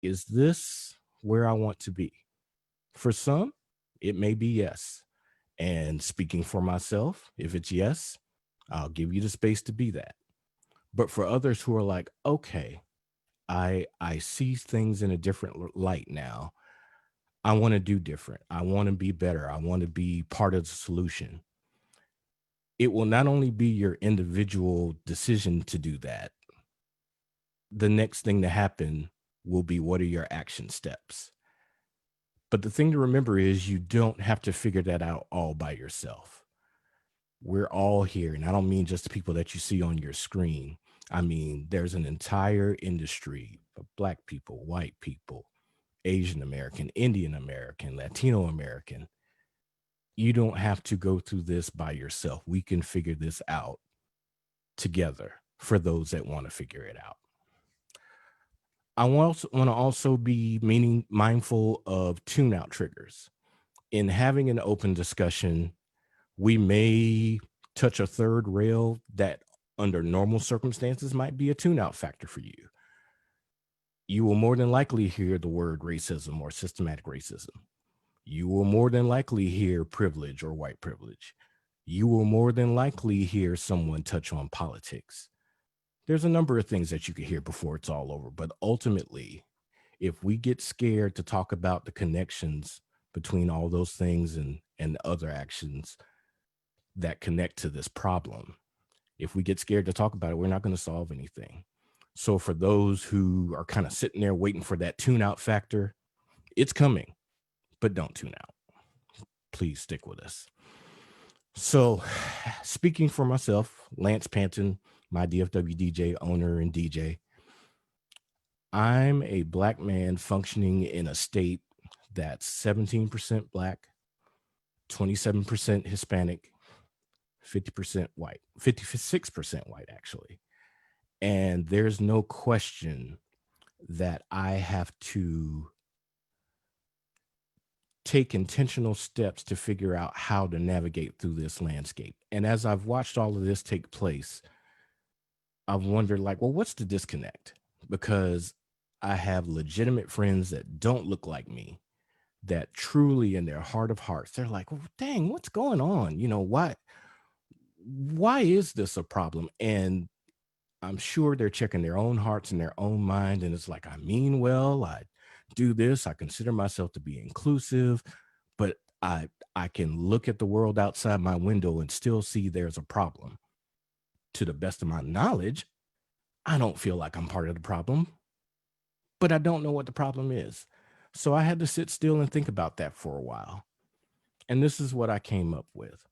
Is this where I want to be? For some, it may be yes. And speaking for myself, if it's yes, I'll give you the space to be that. But for others who are like, okay, I see things in a different light now. I want to do different. I want to be better. I want to be part of the solution. It will not only be your individual decision to do that. The next thing to happen will be, what are your action steps? But the thing to remember is you don't have to figure that out all by yourself. We're all here. And I don't mean just the people that you see on your screen. I mean, there's an entire industry of Black people, white people, Asian American, Indian American, Latino American. You don't have to go through this by yourself. We can figure this out together for those that want to figure it out. I want to also be mindful of tune out triggers. In having an open discussion, we may touch a third rail that under normal circumstances might be a tune out factor for you. You will more than likely hear the word racism or systematic racism. You will more than likely hear privilege or white privilege. You will more than likely hear someone touch on politics. There's a number of things that you could hear before it's all over. But ultimately, if we get scared to talk about the connections between all those things and other actions that connect to this problem, if we get scared to talk about it, we're not going to solve anything. So for those who are kind of sitting there waiting for that tune out factor, it's coming, but don't tune out. Please stick with us. So, speaking for myself, Lance Panton, my DFW DJ owner and DJ, I'm a Black man functioning in a state that's 17% Black, 27% Hispanic, 50% white, 56% white, actually. And there's no question that I have to take intentional steps to figure out how to navigate through this landscape. And as I've watched all of this take place, I've wondered, like, well, what's the disconnect? Because I have legitimate friends that don't look like me, that truly in their heart of hearts, they're like, well, dang, what's going on? Why is this a problem? And I'm sure they're checking their own hearts and their own mind. And it's like, I mean, well, I do this. I consider myself to be inclusive, but I can look at the world outside my window and still see there's a problem. To the best of my knowledge, I don't feel like I'm part of the problem, but I don't know what the problem is. So I had to sit still and think about that for a while. And this is what I came up with.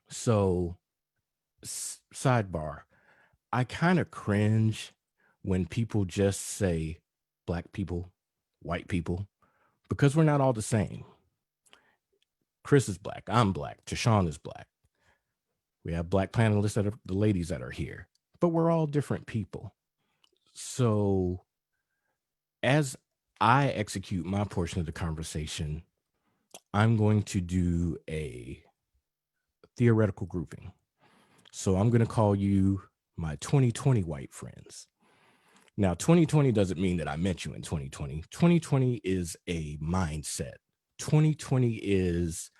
So, sidebar, I kind of cringe when people just say Black people, white people, because we're not all the same. Chris is Black. I'm Black. Tashawn is Black. We have Black panelists that are the ladies that are here, but we're all different people. So as I execute my portion of the conversation, I'm going to do a theoretical grouping. So I'm going to call you my 2020 white friends. Now, 2020 doesn't mean that I met you in 2020. 2020 is a mindset. 2020 is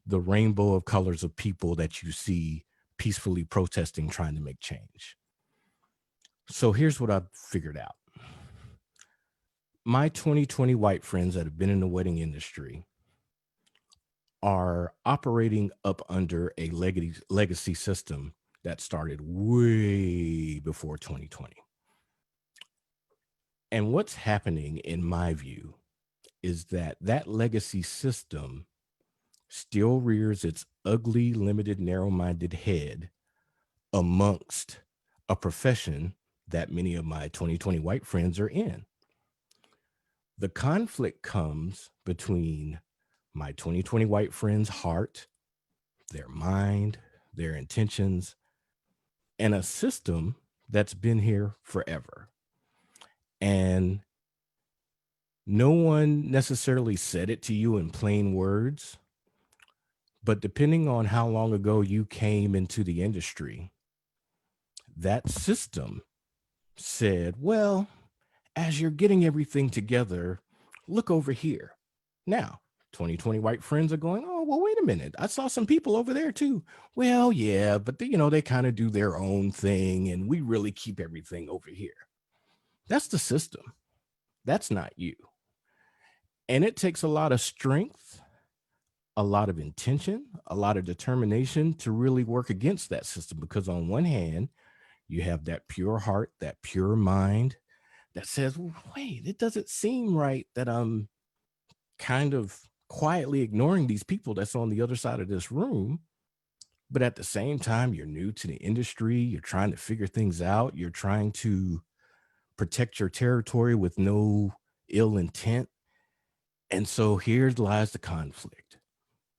the rainbow of colors of people that you see peacefully protesting, trying to make change. So here's what I've figured out. My 2020 white friends that have been in the wedding industry are operating up under a legacy system that started way before 2020. And what's happening, in my view, is that that legacy system still rears its ugly, limited, narrow-minded head amongst a profession that many of my 2020 white friends are in. The conflict comes between my 2020 white friends' heart, their mind, their intentions, and a system that's been here forever. And no one necessarily said it to you in plain words, but depending on how long ago you came into the industry, that system said, well, as you're getting everything together, look over here. Now, 2020 white friends are going, oh, well, wait a minute. I saw some people over there too. Well, yeah, but they kind of do their own thing and we really keep everything over here. That's the system. That's not you. And it takes a lot of strength, a lot of intention, a lot of determination to really work against that system. Because on one hand, you have that pure heart, that pure mind that says, well, wait, it doesn't seem right that I'm kind of quietly ignoring these people that's on the other side of this room. But at the same time, you're new to the industry. You're trying to figure things out. You're trying to protect your territory with no ill intent. And so here lies the conflict.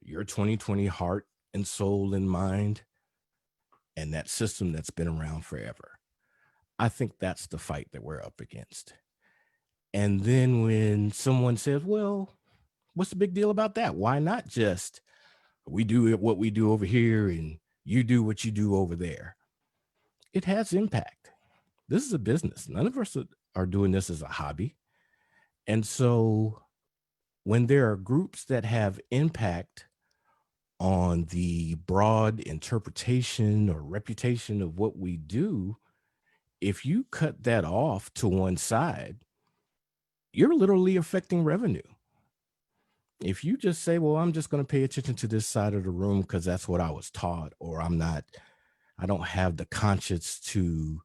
Your 2020 heart and soul and mind, and that system that's been around forever. I think that's the fight that we're up against. And then when someone says, well, what's the big deal about that? Why not just we do what we do over here and you do what you do over there? It has impact. This is a business. None of us are doing this as a hobby. And so when there are groups that have impact on the broad interpretation or reputation of what we do, if you cut that off to one side, you're literally affecting revenue. If you just say, well, I'm just going to pay attention to this side of the room because that's what I was taught, or I don't have the conscience to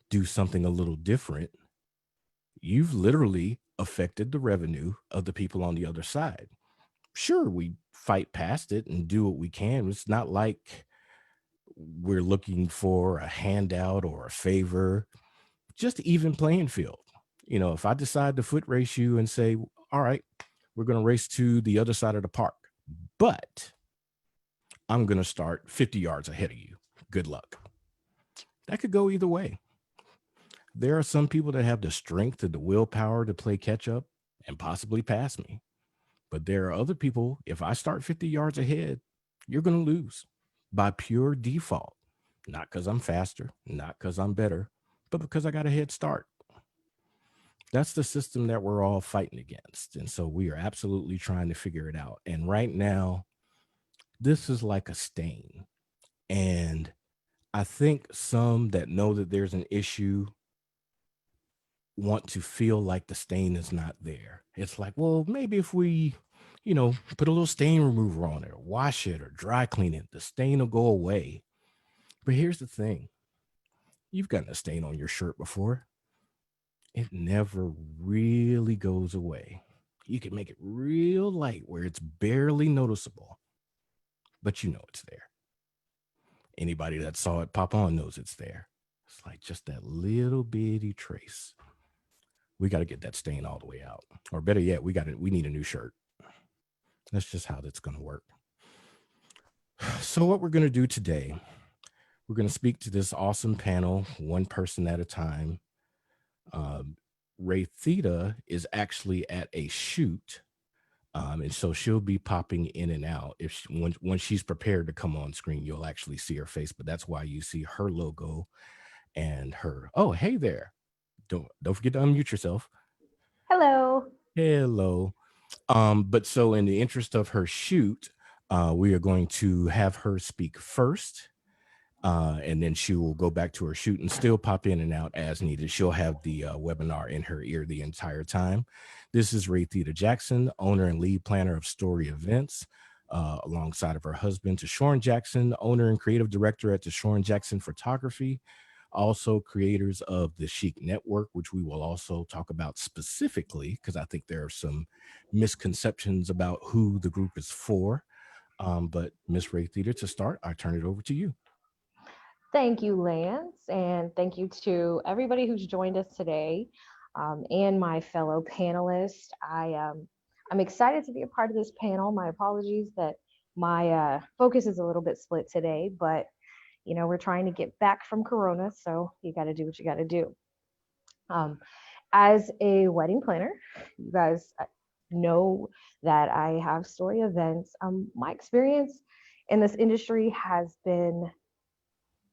do something a little different, you've literally affected the revenue of the people on the other side. Sure, we fight past it and do what we can. It's not like we're looking for a handout or a favor, just even playing field. If I decide to foot race you and say, all right, we're going to race to the other side of the park, but I'm going to start 50 yards ahead of you. Good luck. That could go either way. There are some people that have the strength and the willpower to play catch up and possibly pass me. But there are other people, if I start 50 yards ahead, you're going to lose by pure default. Not because I'm faster, not because I'm better, but because I got a head start. That's the system that we're all fighting against. And so we are absolutely trying to figure it out. And right now, this is like a stain. And I think some that know that there's an issue want to feel like the stain is not there. It's like, well, maybe if we, put a little stain remover on it, or wash it, or dry clean it, the stain will go away. But here's the thing. You've gotten a stain on your shirt before. It never really goes away. You can make it real light where it's barely noticeable, but you know it's there. Anybody that saw it pop on knows it's there. It's like just that little bitty trace. We got to get that stain all the way out. Or better yet, we need a new shirt. That's just how that's going to work. So what we're going to do today, we're going to speak to this awesome panel, one person at a time. Ray Theta is actually at a shoot. And so she'll be popping in and out. When she's prepared to come on screen, you'll actually see her face. But that's why you see her logo and her. Oh, hey there! Don't forget to unmute yourself. Hello. Hello. But so in the interest of her shoot, we are going to have her speak first. And then she will go back to her shoot and still pop in and out as needed. She'll have the webinar in her ear the entire time. This is Ray Theta Jackson, owner and lead planner of Story Events, alongside of her husband, Tashawn Jackson, owner and creative director at Tashawn Jackson Photography, also creators of the Chic Network, which we will also talk about specifically because I think there are some misconceptions about who the group is for. But Miss Ray Theta, to start, I turn it over to you. Thank you, Lance, and thank you to everybody who's joined us today, and my fellow panelists. I'm excited to be a part of this panel. My apologies that my focus is a little bit split today, but we're trying to get back from Corona, so you got to do what you got to do. As a wedding planner, you guys know that I have Story Events. My experience in this industry has been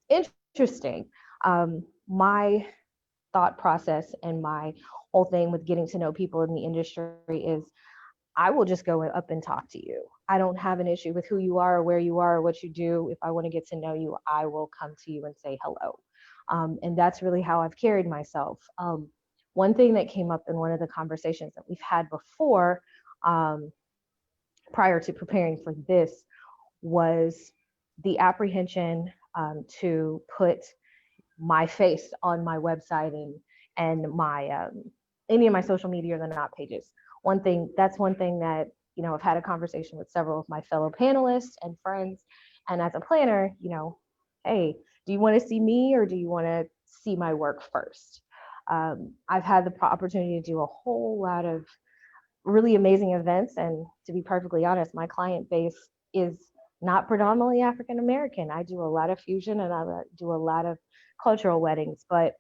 interesting. My thought process and my whole thing with getting to know people in the industry is I will just go up and talk to you. I don't have an issue with who you are or where you are or what you do. If I want to get to know you, I will come to you and say hello. And that's really how I've carried myself. One thing that came up in one of the conversations that we've had before, um, prior to preparing for this, was the apprehension to put my face on my website and my any of my social media or the not pages. One thing that I've had a conversation with several of my fellow panelists and friends, and as a planner, hey, do you want to see me or do you want to see my work first? I've had the opportunity to do a whole lot of really amazing events. And to be perfectly honest, my client base is not predominantly African American. I do a lot of fusion and I do a lot of cultural weddings. But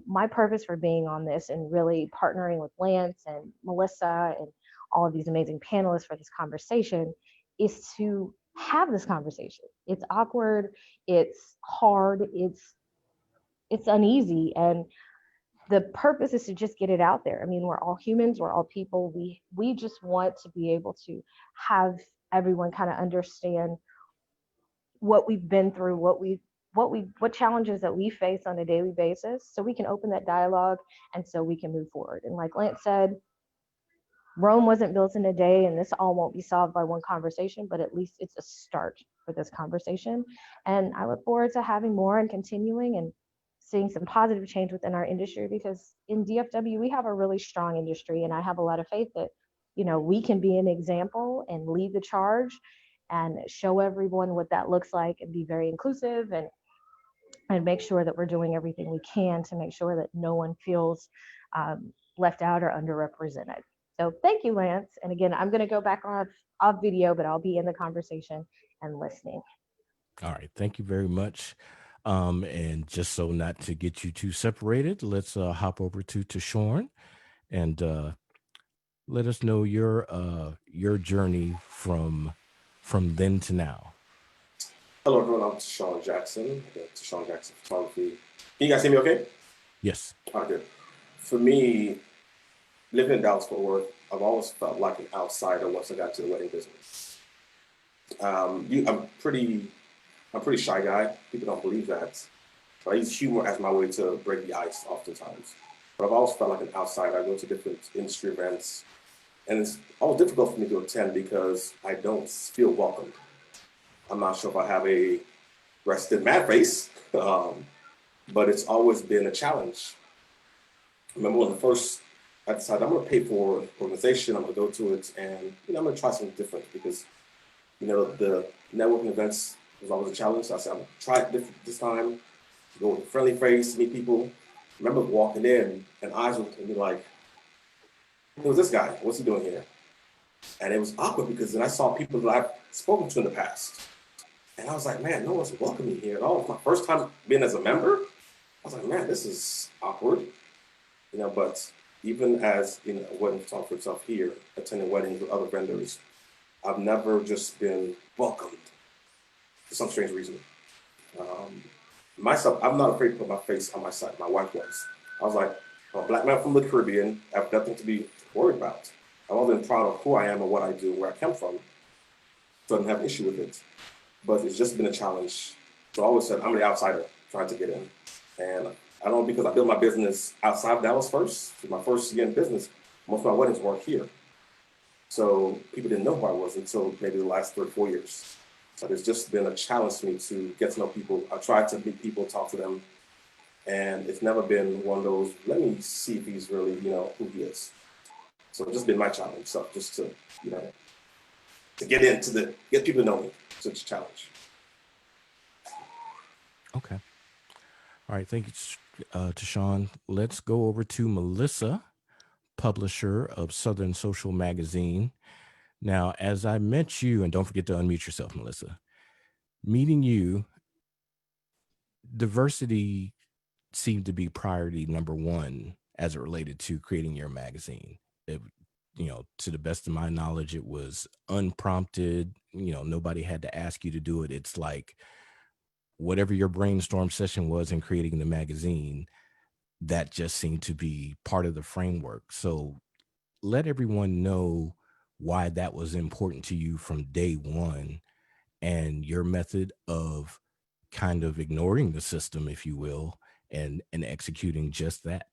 my purpose for being on this and really partnering with Lance and Melissa and all of these amazing panelists for this conversation is to have this conversation. It's awkward, it's hard, it's uneasy, and the purpose is to just get it out there. I mean, we're all humans, we're all people. We just want to be able to have everyone kind of understand what we've been through, what challenges that we face on a daily basis, so we can open that dialogue and so we can move forward. And like Lance said, Rome wasn't built in a day, and this all won't be solved by one conversation, but at least it's a start for this conversation. And I look forward to having more and continuing and seeing some positive change within our industry, because in DFW, we have a really strong industry, and I have a lot of faith that, we can be an example and lead the charge and show everyone what that looks like and be very inclusive and make sure that we're doing everything we can to make sure that no one feels left out or underrepresented. So thank you, Lance. And again, I'm going to go back off video, but I'll be in the conversation and listening. All right. Thank you very much. And just so not to get you too separated, let's hop over to Tashorn and let us know your journey from then to now. Hello, everyone. I'm Tashawn Jackson, Tashawn Jackson Photography. Can you guys hear me okay? Yes. All right, good. For me, living in Dallas Fort Worth, I've always felt like an outsider once I got to the wedding business. I'm pretty shy guy. People don't believe that. But I use humor as my way to break the ice oftentimes. But I've always felt like an outsider. I go to different industry events, and it's always difficult for me to attend because I don't feel welcomed. I'm not sure if I have a rested mad face, but it's always been a challenge. I remember when I decided I'm going to pay for an organization, I'm going to go to it, and I'm going to try something different because the networking events was always a challenge. So I said I'm going to try it different this time, go with a friendly face, meet people. I remember walking in, and eyes would be like, "Who's this guy? What's he doing here?" And it was awkward because then I saw people that I've spoken to in the past. And I was like, man, no one's welcoming me here at all. It's my first time being as a member. I was like, man, this is awkward. But even as a wedding photographer itself here, attending weddings with other vendors, I've never just been welcomed for some strange reason. Myself, I'm not afraid to put my face on my side. My wife was. I was like, I'm a black man from the Caribbean. I have nothing to be worried about. I wasn't proud of who I am and what I do, where I come from. So I didn't have an issue with it. But it's just been a challenge. So I always said, I'm the outsider trying to get in. And I don't know, because I built my business outside of Dallas first. My first year in business, most of my weddings were here. So people didn't know who I was until maybe the last 3 or 4 years. So it's just been a challenge for me to get to know people. I tried to meet people, talk to them. And it's never been one of those, let me see if he's really, who he is. So it's just been my challenge. So just to, to get people to know me. Such a challenge. Okay. All right. Thank you, Tashawn. Let's go over to Melissa, publisher of Southern Social Magazine. Now, as I met you, and don't forget to unmute yourself, Melissa, meeting you, diversity seemed to be priority number one as it related to creating your magazine. To the best of my knowledge, it was unprompted. Nobody had to ask you to do it. It's like whatever your brainstorm session was in creating the magazine, that just seemed to be part of the framework. So let everyone know why that was important to you from day one, and your method of kind of ignoring the system, if you will, and executing just that.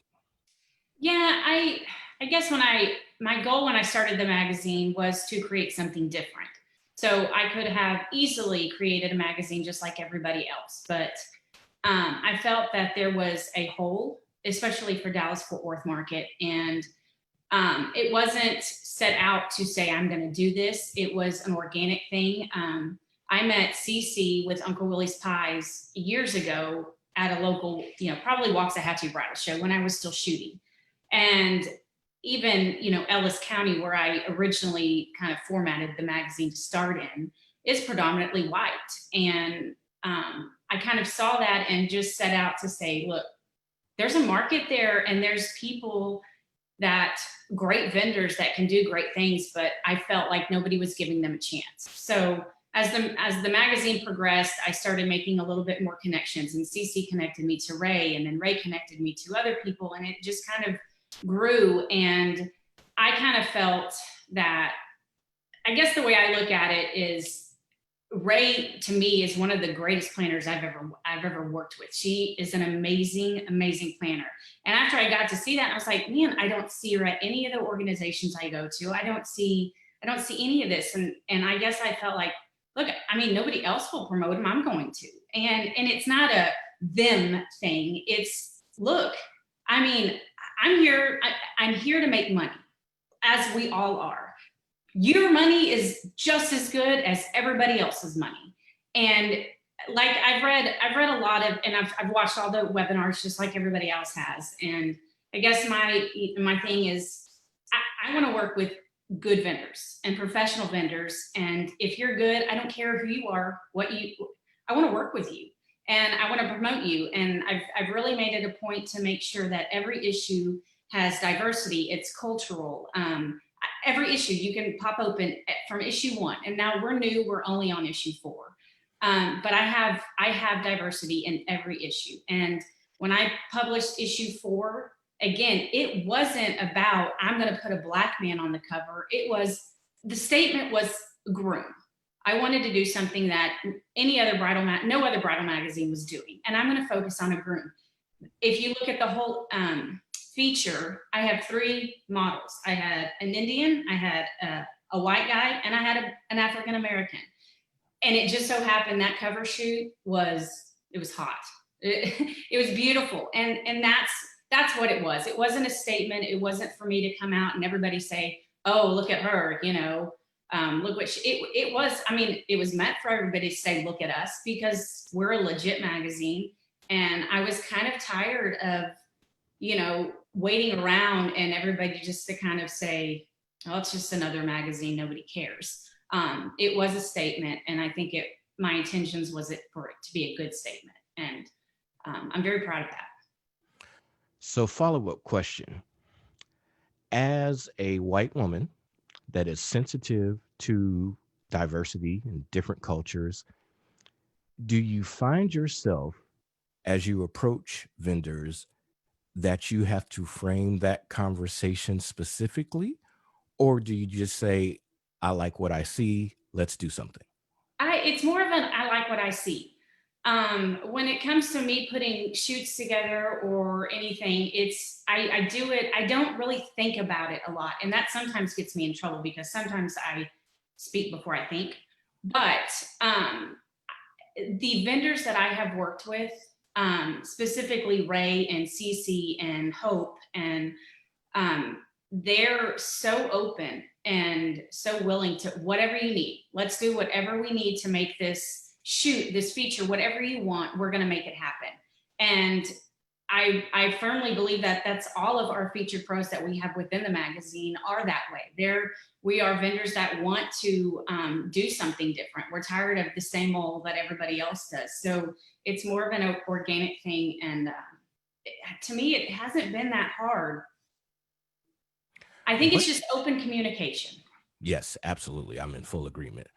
Yeah, I guess when I my goal when I started the magazine was to create something different. So I could have easily created a magazine just like everybody else, but I felt that there was a hole, especially for Dallas Fort Worth market, and it wasn't set out to say I'm going to do this. It was an organic thing. I met Cece with Uncle Willie's Pies years ago at a local, probably Waxahachie bridal show when I was still shooting, and even Ellis County, where I originally kind of formatted the magazine to start in, is predominantly white, and I kind of saw that and just set out to say, look, there's a market there, and there's people that great vendors that can do great things, but I felt like nobody was giving them a chance. So as the magazine progressed, I started making a little bit more connections, and Cece connected me to Ray, and then Ray connected me to other people, and it just kind of grew. And I kind of felt that, I guess the way I look at it is, Ray to me is one of the greatest planners I've ever worked with. She is an amazing planner. And after I got to see that, I was like, man, I don't see her at any of the organizations I go to. I don't see any of this. And I guess I felt like, look, I mean, nobody else will promote him. I'm going to. And it's not a them thing. It's, look, I mean, I'm here to make money, as we all are. Your money is just as good as everybody else's money. And like I've read a lot of, and I've watched all the webinars just like everybody else has. And I guess my thing is, I want to work with good vendors and professional vendors. And if you're good, I don't care who you are, I want to work with you, and I want to promote you. And I've really made it a point to make sure that every issue has diversity. It's cultural. Every issue you can pop open from issue 1, and now we're new, we're only on issue 4, but I have diversity in every issue. And when I published issue 4, again, it wasn't about I'm going to put a black man on the cover. The statement was groom. I wanted to do something that no other bridal magazine was doing, and I'm going to focus on a groom. If you look at the whole feature, I have 3 models. I had an Indian, I had a white guy, and I had an African American. And it just so happened that cover shoot was hot. It was beautiful, and that's what it was. It wasn't a statement. It wasn't for me to come out and everybody say, "Oh, look at her," look what it was. I mean, it was meant for everybody to say, "Look at us," because we're a legit magazine. And I was kind of tired of, waiting around and everybody just to kind of say, oh, it's just another magazine, nobody cares. It was a statement, and I think my intentions was for it to be a good statement. And I'm very proud of that. So, follow-up question. As a white woman that is sensitive to diversity and different cultures, do you find yourself, as you approach vendors, that you have to frame that conversation specifically? Or do you just say, I like what I see, let's do something? It's more of an I like what I see. When it comes to me putting shoots together or anything, I do it. I don't really think about it a lot. And that sometimes gets me in trouble because sometimes I speak before I think. But the vendors that I have worked with, specifically Ray and Cece and Hope, and they're so open and so willing to whatever you need. Let's do whatever we need to make this shoot, this feature, whatever you want, we're going to make it happen. And I firmly believe that that's all of our featured pros that we have within the magazine are that way. We are vendors that want to do something different. We're tired of the same old that everybody else does. So it's more of an organic thing. And to me, it hasn't been that hard. I think it's just open communication. Yes, absolutely. I'm in full agreement.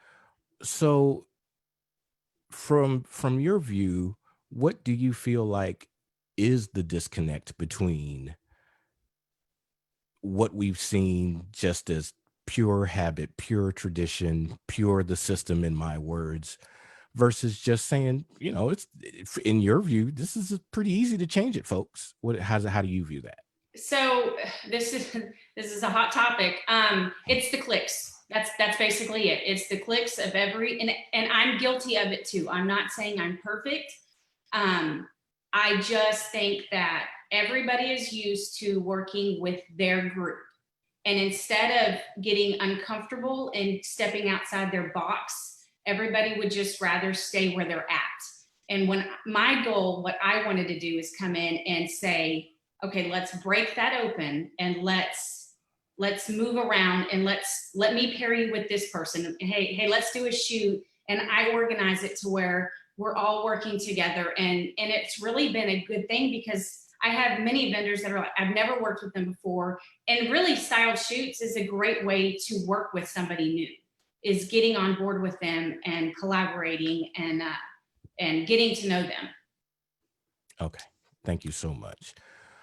So from your view, what do you feel like is the disconnect between what we've seen just as pure habit, pure tradition, pure the system, in my words, versus just saying, it's in your view, this is pretty easy to change it, folks. How do you view that? So this is a hot topic. It's the clicks. That's basically it. It's the clicks of and I'm guilty of it too. I'm not saying I'm perfect. I just think that everybody is used to working with their group. And instead of getting uncomfortable and stepping outside their box, everybody would just rather stay where they're at. And when my goal, what I wanted to do is come in and say, okay, let's break that open and let's move around and let me pair you with this person. Hey, let's do a shoot. And I organize it to where we're all working together. And it's really been a good thing because I have many vendors that are like, I've never worked with them before. And really, styled shoots is a great way to work with somebody new, is getting on board with them and collaborating and getting to know them. Okay. Thank you so much.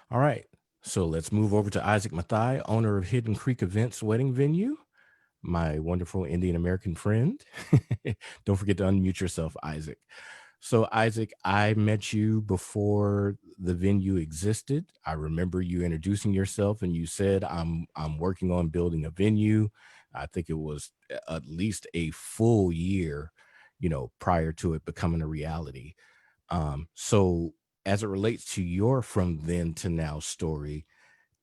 All right. So let's move over to Isaac Mathai, owner of Hidden Creek Events Wedding Venue, my wonderful Indian American friend. Don't forget to unmute yourself, Isaac. So, Isaac, I met you before the venue existed. I remember you introducing yourself, and you said, "I'm working on building a venue." I think it was at least a full year, prior to it becoming a reality. So, as it relates to your from then to now story,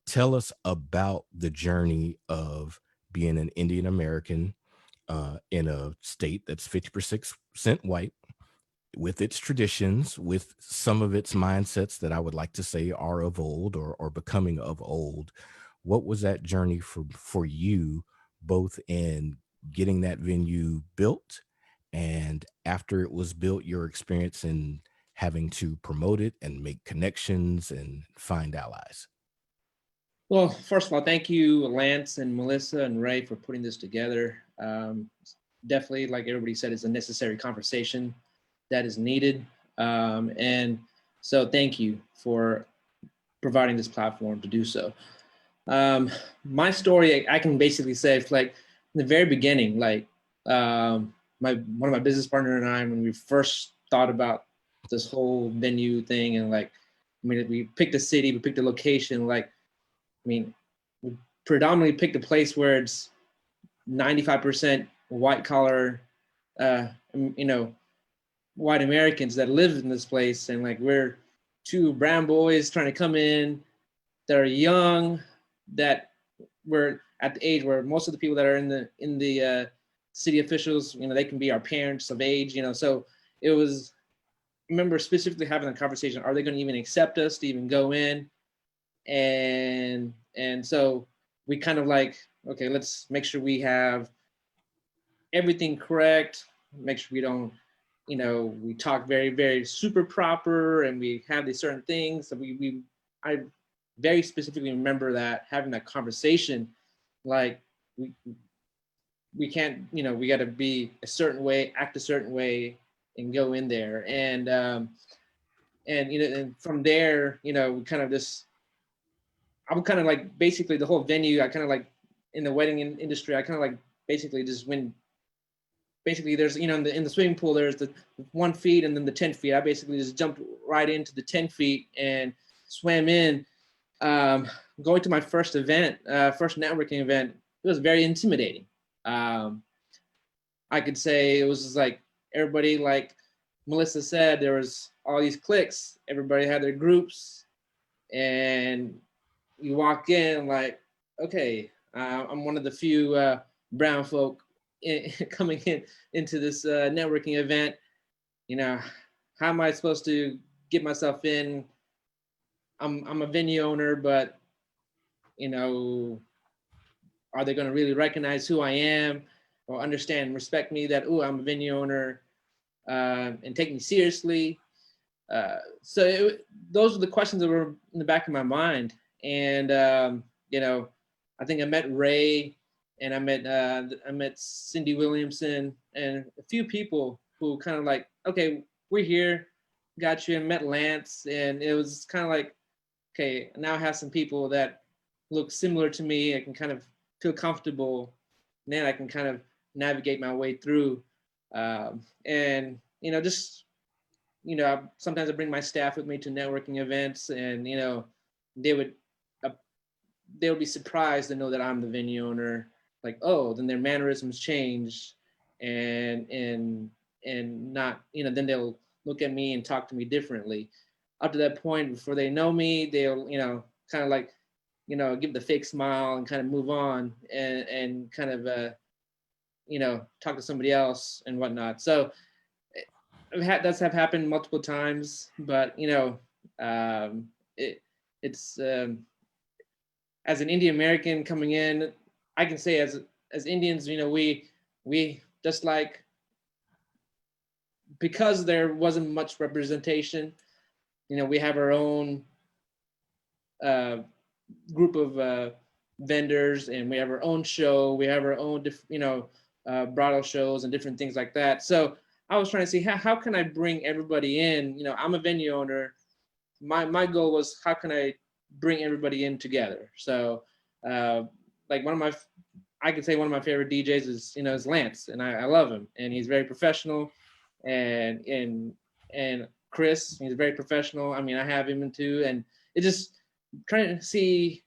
tell us about the journey of being an Indian American in a state that's 50% white, with its traditions, with some of its mindsets that I would like to say are of old, or becoming of old. What was that journey for you, both in getting that venue built and after it was built, your experience in having to promote it and make connections and find allies? Well, first of all, thank you, Lance and Melissa and Ray, for putting this together. Definitely, like everybody said, it's a necessary conversation that is needed. And so thank you for providing this platform to do so. My story, I can basically say, like in the very beginning, like one of my business partner and I, when we first thought about this whole venue thing, and like, I mean, we picked a city, we picked a location, like, I mean, we predominantly picked a place where it's 95% white collar, white Americans that live in this place. And like, we're two brown boys trying to come in that are young, that we're at the age where most of the people that are in the city officials, they can be our parents of age, so it was, I remember specifically having a conversation, are they going to even accept us to even go in? And so we kind of like, okay, let's make sure we have everything correct, make sure we don't, we talk very, very super proper, and we have these certain things. So I very specifically remember that, having that conversation, like we can't, we got to be a certain way, act a certain way, and go in there. And from there, we kind of just, I'm kind of like, basically the whole venue, I kind of like, in the wedding industry, I kind of like basically just when, basically there's, in the swimming pool, there's the 1 feet and then the 10 feet. I basically just jumped right into the 10 feet and swam in. Going to my first event, first networking event, it was very intimidating. I could say it was just like everybody, like Melissa said, there was all these cliques, everybody had their groups, and you walk in like, okay, I'm one of the few brown folk coming into this networking event. How am I supposed to get myself in? I'm a venue owner, but are they going to really recognize who I am, or understand and respect me that, oh, I'm a venue owner, and take me seriously? Those are the questions that were in the back of my mind. And I think I met Ray, and I met Cindy Williamson, and a few people who kind of like, okay, we're here, got you and met Lance, and it was kind of like, okay, now I have some people that look similar to me. I can kind of feel comfortable, and then I can kind of navigate my way through. And just sometimes I bring my staff with me to networking events, and they would uh, they would be surprised to know that I'm the venue owner. Like, oh, then their mannerisms change, and not, then they'll look at me and talk to me differently. Up to that point, before they know me, they'll kind of like give the fake smile and kind of move on, and kind of talk to somebody else and whatnot. So that's have happened multiple times, but it's as an Indian American coming in, I can say as Indians, we just like, because there wasn't much representation, we have our own group of vendors, and we have our own show. We have our own, bridal shows and different things like that. So I was trying to see how can I bring everybody in. I'm a venue owner. My goal was, how can I bring everybody in together? So like I could say one of my favorite DJs is Lance, and I love him, and he's very professional, and Chris, he's very professional. I mean, I have him in too, and it just trying to see.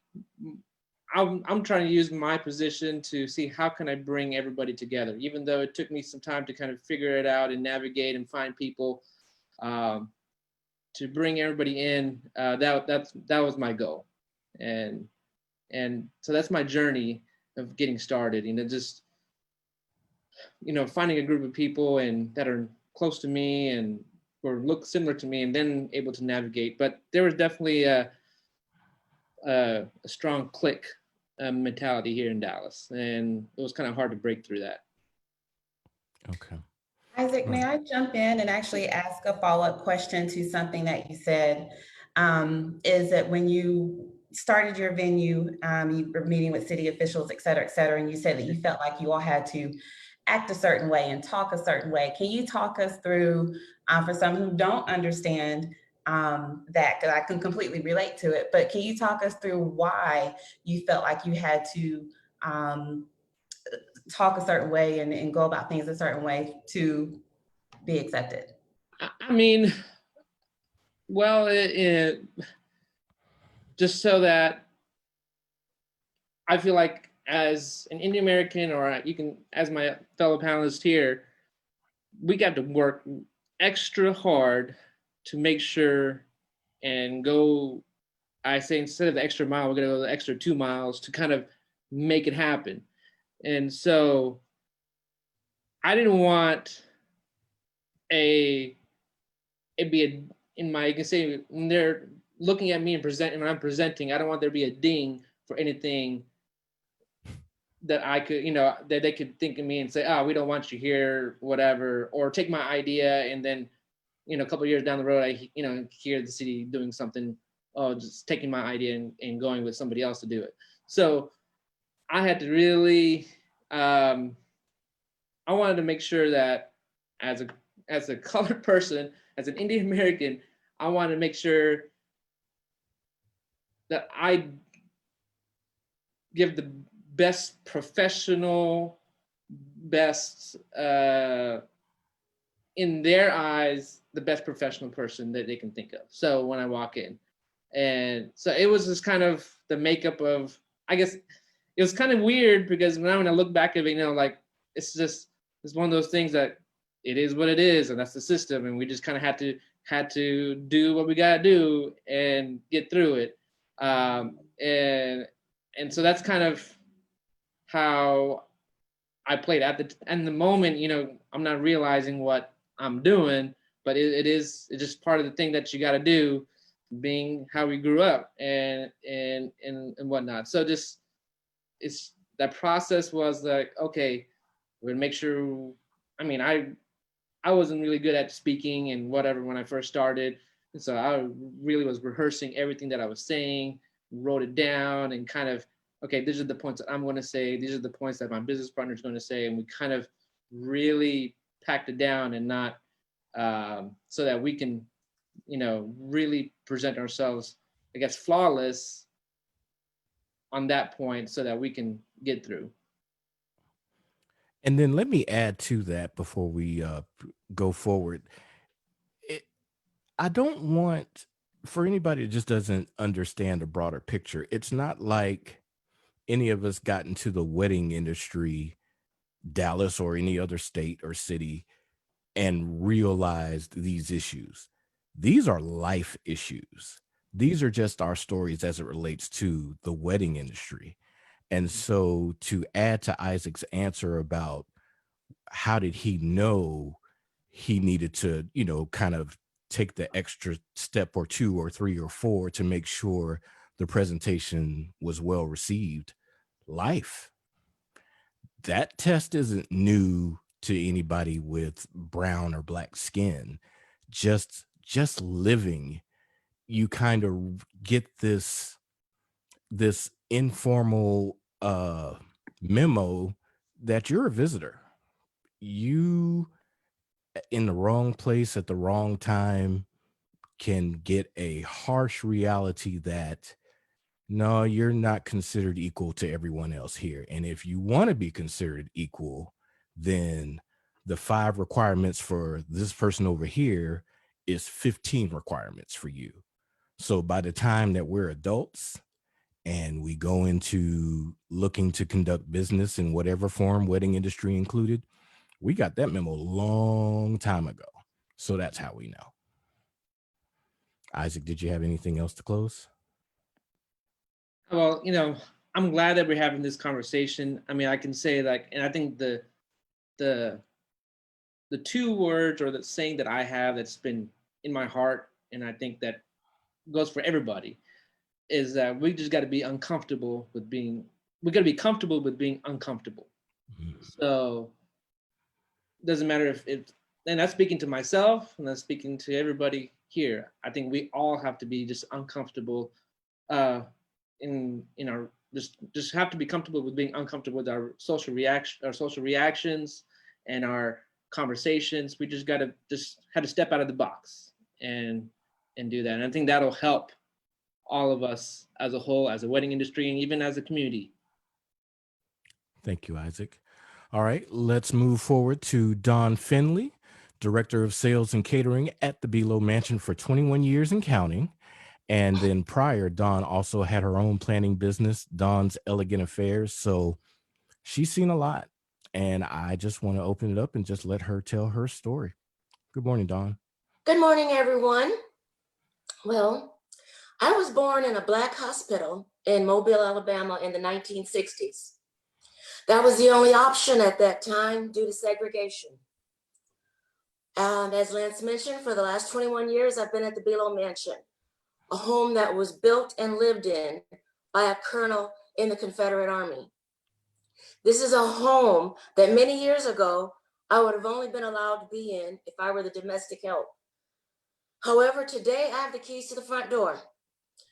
I'm trying to use my position to see how can I bring everybody together, even though it took me some time to kind of figure it out and navigate and find people to bring everybody in. That was my goal, and so that's my journey of getting started. Just finding a group of people and that are close to me and or look similar to me, and then able to navigate. But there was definitely a strong click mentality here in Dallas, and it was kind of hard to break through that. Okay. Isaac, may I jump in and actually ask a follow-up question to something that you said? Is that when you started your venue, you were meeting with city officials, et cetera, and you said that you felt like you all had to act a certain way and talk a certain way. Can you talk us through, for some who don't understand that, because I can completely relate to it, but can you talk us through why you felt like you had to talk a certain way and go about things a certain way to be accepted? I mean, well, just so that I feel like as an Indian American, or you can, as my fellow panelists here, we got to work extra hard to make sure and go, I say, instead of the extra mile, we're going to go the extra 2 miles to kind of make it happen. And so I didn't want you can say, when they're looking at me and when I'm presenting, I don't want there to be a ding for anything that I could, that they could think of me and say, oh, we don't want you here, whatever, or take my idea. And then, a couple of years down the road, I, hear the city doing something, just taking my idea and going with somebody else to do it. So I had to really, I wanted to make sure that as a colored person, as an Indian American, I wanted to make sure that I give the best professional, best, in their eyes, the best professional person that they can think of. So when I walk in, and so it was just kind of the makeup of, I guess it was kind of weird, because when I look back at it, like, it's one of those things that it is what it is, and that's the system, and we just kind of had to do what we gotta do and get through it. And so that's kind of how I played at the moment. I'm not realizing what I'm doing, but it's just part of the thing that you got to do, being how we grew up and whatnot. So just that process was like, okay, we're gonna make sure. I mean, I wasn't really good at speaking and whatever when I first started, and so I really was rehearsing everything that I was saying, wrote it down, and kind of, okay, these are the points that I'm going to say, these are the points that my business partner is going to say, and we kind of really packed it down, and not so that we can really present ourselves, I guess, flawless on that point so that we can get through. And then let me add to that before we go forward. It, I don't want for anybody that just doesn't understand a broader picture. It's not like any of us got into the wedding industry, Dallas or any other state or city, and realized these issues. These are life issues. These are just our stories as it relates to the wedding industry. And so to add to Isaac's answer about how did he know he needed to, kind of take the extra step or two or three or four to make sure the presentation was well received? Life. That test isn't new to anybody with brown or black skin. Just living, you kind of get this informal memo that you're a visitor. You in the wrong place at the wrong time can get a harsh reality that no, you're not considered equal to everyone else here. And if you want to be considered equal, then the 5 requirements for this person over here is 15 requirements for you. So by the time that we're adults and we go into looking to conduct business in whatever form, wedding industry included, we got that memo a long time ago. So that's how we know. Isaac, did you have anything else to close? Well, I'm glad that we're having this conversation. I mean, I can say and I think the 2 words or the saying that I have that's been in my heart, and I think that goes for everybody, is that we just got to be uncomfortable with being. We got to be comfortable with being uncomfortable. Mm-hmm. So it doesn't matter if and that's speaking to myself, and that's speaking to everybody here. I think we all have to be just uncomfortable. In our just have to be comfortable with being uncomfortable with our social reactions and our conversations. We just have to step out of the box and do that. And I think that'll help all of us as a whole, as a wedding industry, and even as a community. Thank you, Isaac. All right, let's move forward to Don Finley, Director of Sales and Catering at the Below Mansion for 21 years and counting. And then prior, Dawn also had her own planning business, Dawn's Elegant Affairs. So she's seen a lot. And I just want to open it up and just let her tell her story. Good morning, Dawn. Good morning, everyone. Well, I was born in a Black hospital in Mobile, Alabama in the 1960s. That was the only option at that time due to segregation. As Lance mentioned, for the last 21 years, I've been at the Below Mansion, a home that was built and lived in by a colonel in the Confederate Army. This is a home that many years ago, I would have only been allowed to be in if I were the domestic help. However, today I have the keys to the front door.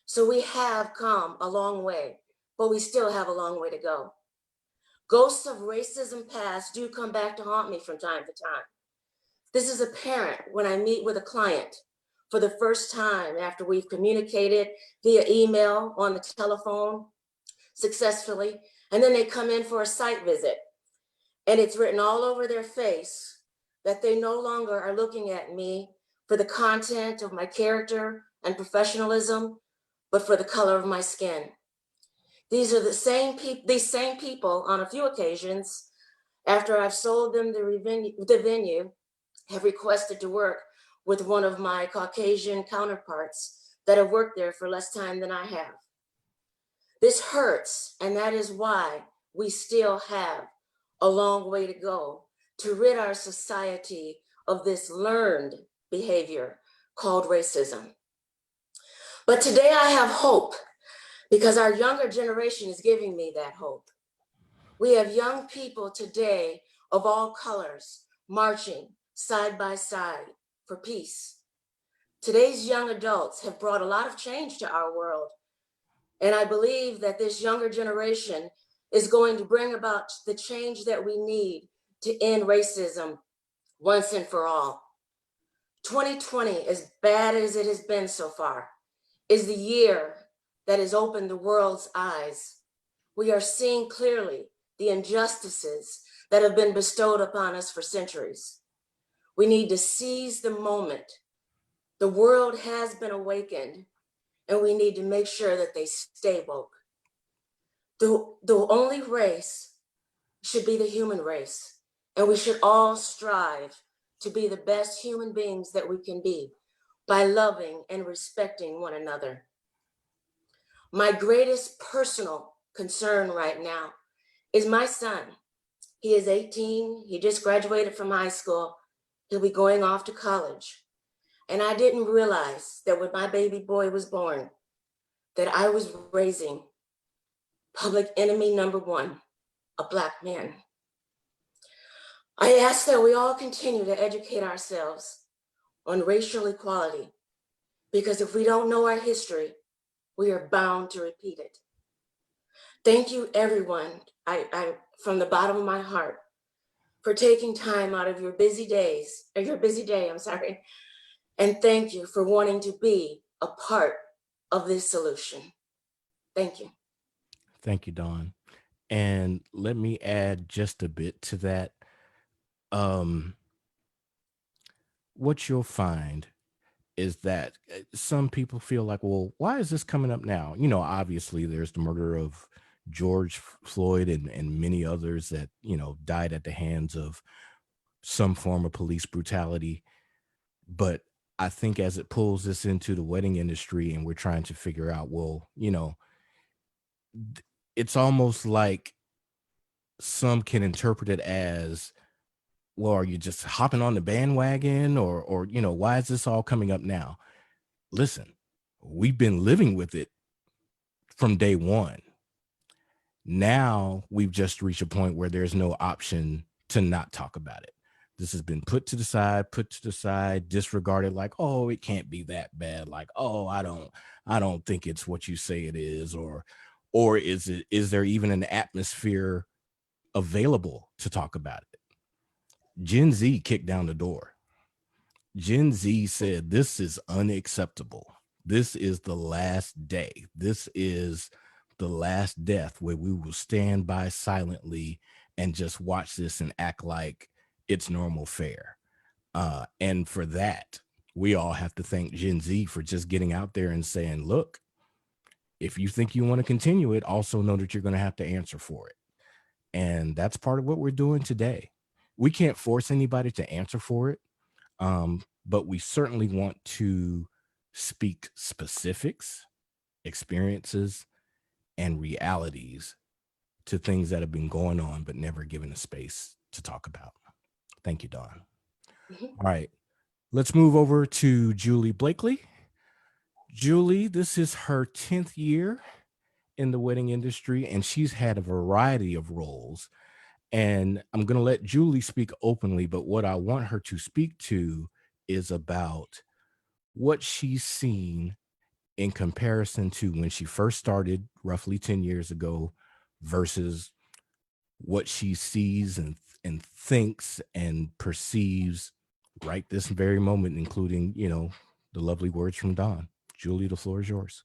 So we have come a long way, but we still have a long way to go. Ghosts of racism past do come back to haunt me from time to time. This is apparent when I meet with a client for the first time after we've communicated via email, on the telephone successfully, and then they come in for a site visit. And it's written all over their face that they no longer are looking at me for the content of my character and professionalism, but for the color of my skin. These are these same people on a few occasions, after I've sold them the venue, have requested to work with one of my Caucasian counterparts that have worked there for less time than I have. This hurts, and that is why we still have a long way to go to rid our society of this learned behavior called racism. But today I have hope because our younger generation is giving me that hope. We have young people today of all colors marching side by side for peace. Today's young adults have brought a lot of change to our world. And I believe that this younger generation is going to bring about the change that we need to end racism once and for all. 2020, as bad as it has been so far, is the year that has opened the world's eyes. We are seeing clearly the injustices that have been bestowed upon us for centuries. We need to seize the moment. The world has been awakened, and we need to make sure that they stay woke. The only race should be the human race, and we should all strive to be the best human beings that we can be by loving and respecting one another. My greatest personal concern right now is my son. He is 18. He just graduated from high school. He'll be going off to college. And I didn't realize that when my baby boy was born, that I was raising public enemy number one, a Black man. I ask that we all continue to educate ourselves on racial equality, because if we don't know our history, we are bound to repeat it. Thank you, everyone, I from the bottom of my heart, for taking time out of your busy day, and thank you for wanting to be a part of this solution. Thank you. Thank you, Dawn. And let me add just a bit to that. What you'll find is that some people feel like, well, why is this coming up now? You know, obviously there's the murder of George Floyd and many others that, you know, died at the hands of some form of police brutality. But I think as it pulls this into the wedding industry and we're trying to figure out, well, you know, it's almost like some can interpret it as, well, are you just hopping on the bandwagon, or you know, why is this all coming up now? Listen, we've been living with it from day one. Now we've just reached a point where there's no option to not talk about it. This has been put to the side, disregarded, like, oh, it can't be that bad. Like, oh, I don't think it's what you say it is, or is there even an atmosphere available to talk about it? Gen Z kicked down the door. Gen Z said, this is unacceptable. This is the last day. This is the last death where we will stand by silently and just watch this and act like it's normal fare. And for that, we all have to thank Gen Z for just getting out there and saying, look, if you think you want to continue it, also know that you're going to have to answer for it. And that's part of what we're doing today. We can't force anybody to answer for it, but we certainly want to speak specifics, experiences, and realities to things that have been going on, but never given a space to talk about. Thank you, Dawn. All right, let's move over to Julie Blakely. Julie, this is her 10th year in the wedding industry, and she's had a variety of roles. And I'm going to let Julie speak openly, but what I want her to speak to is about what she's seen in comparison to when she first started roughly 10 years ago versus what she sees and thinks and perceives right this very moment, including, you know, the lovely words from Dawn. Julie, the floor is yours.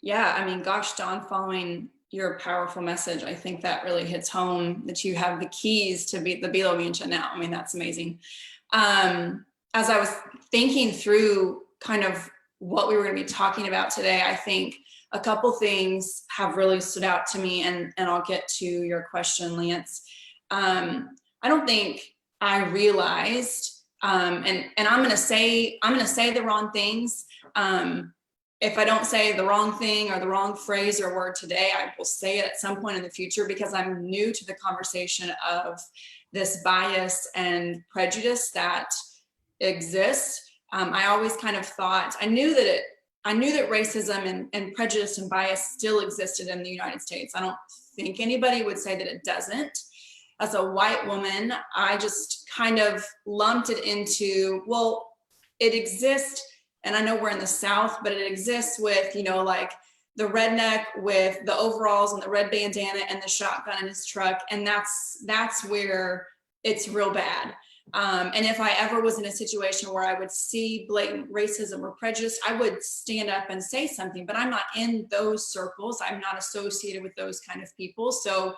Yeah, I mean, gosh, Dawn, following your powerful message, I think that really hits home that you have the keys to be the Bilo Mansion now. I mean, that's amazing. As I was thinking through kind of what we were going to be talking about today, I think a couple things have really stood out to me, and I'll get to your question, Lance. I don't think I realized, and I'm going to say the wrong things. If I don't say the wrong thing or the wrong phrase or word today, I will say it at some point in the future, because I'm new to the conversation of this bias and prejudice that exists. I always kind of thought, I knew that racism and prejudice and bias still existed in the United States. I don't think anybody would say that it doesn't. As a white woman, I just kind of lumped it into, well, it exists. And I know we're in the South, but it exists with, you know, like the redneck with the overalls and the red bandana and the shotgun in his truck. And that's where it's real bad. And if I ever was in a situation where I would see blatant racism or prejudice, I would stand up and say something, but I'm not in those circles. I'm not associated with those kind of people. So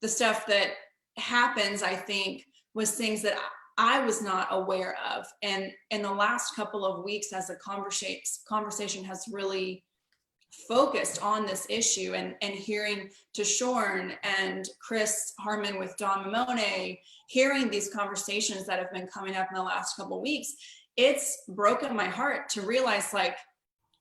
the stuff that happens, I think, was things that I was not aware of. And in the last couple of weeks, as the conversation has really focused on this issue, and hearing to Shorn and Chris Harmon with Don Mamone, hearing these conversations that have been coming up in the last couple of weeks, it's broken my heart to realize, like,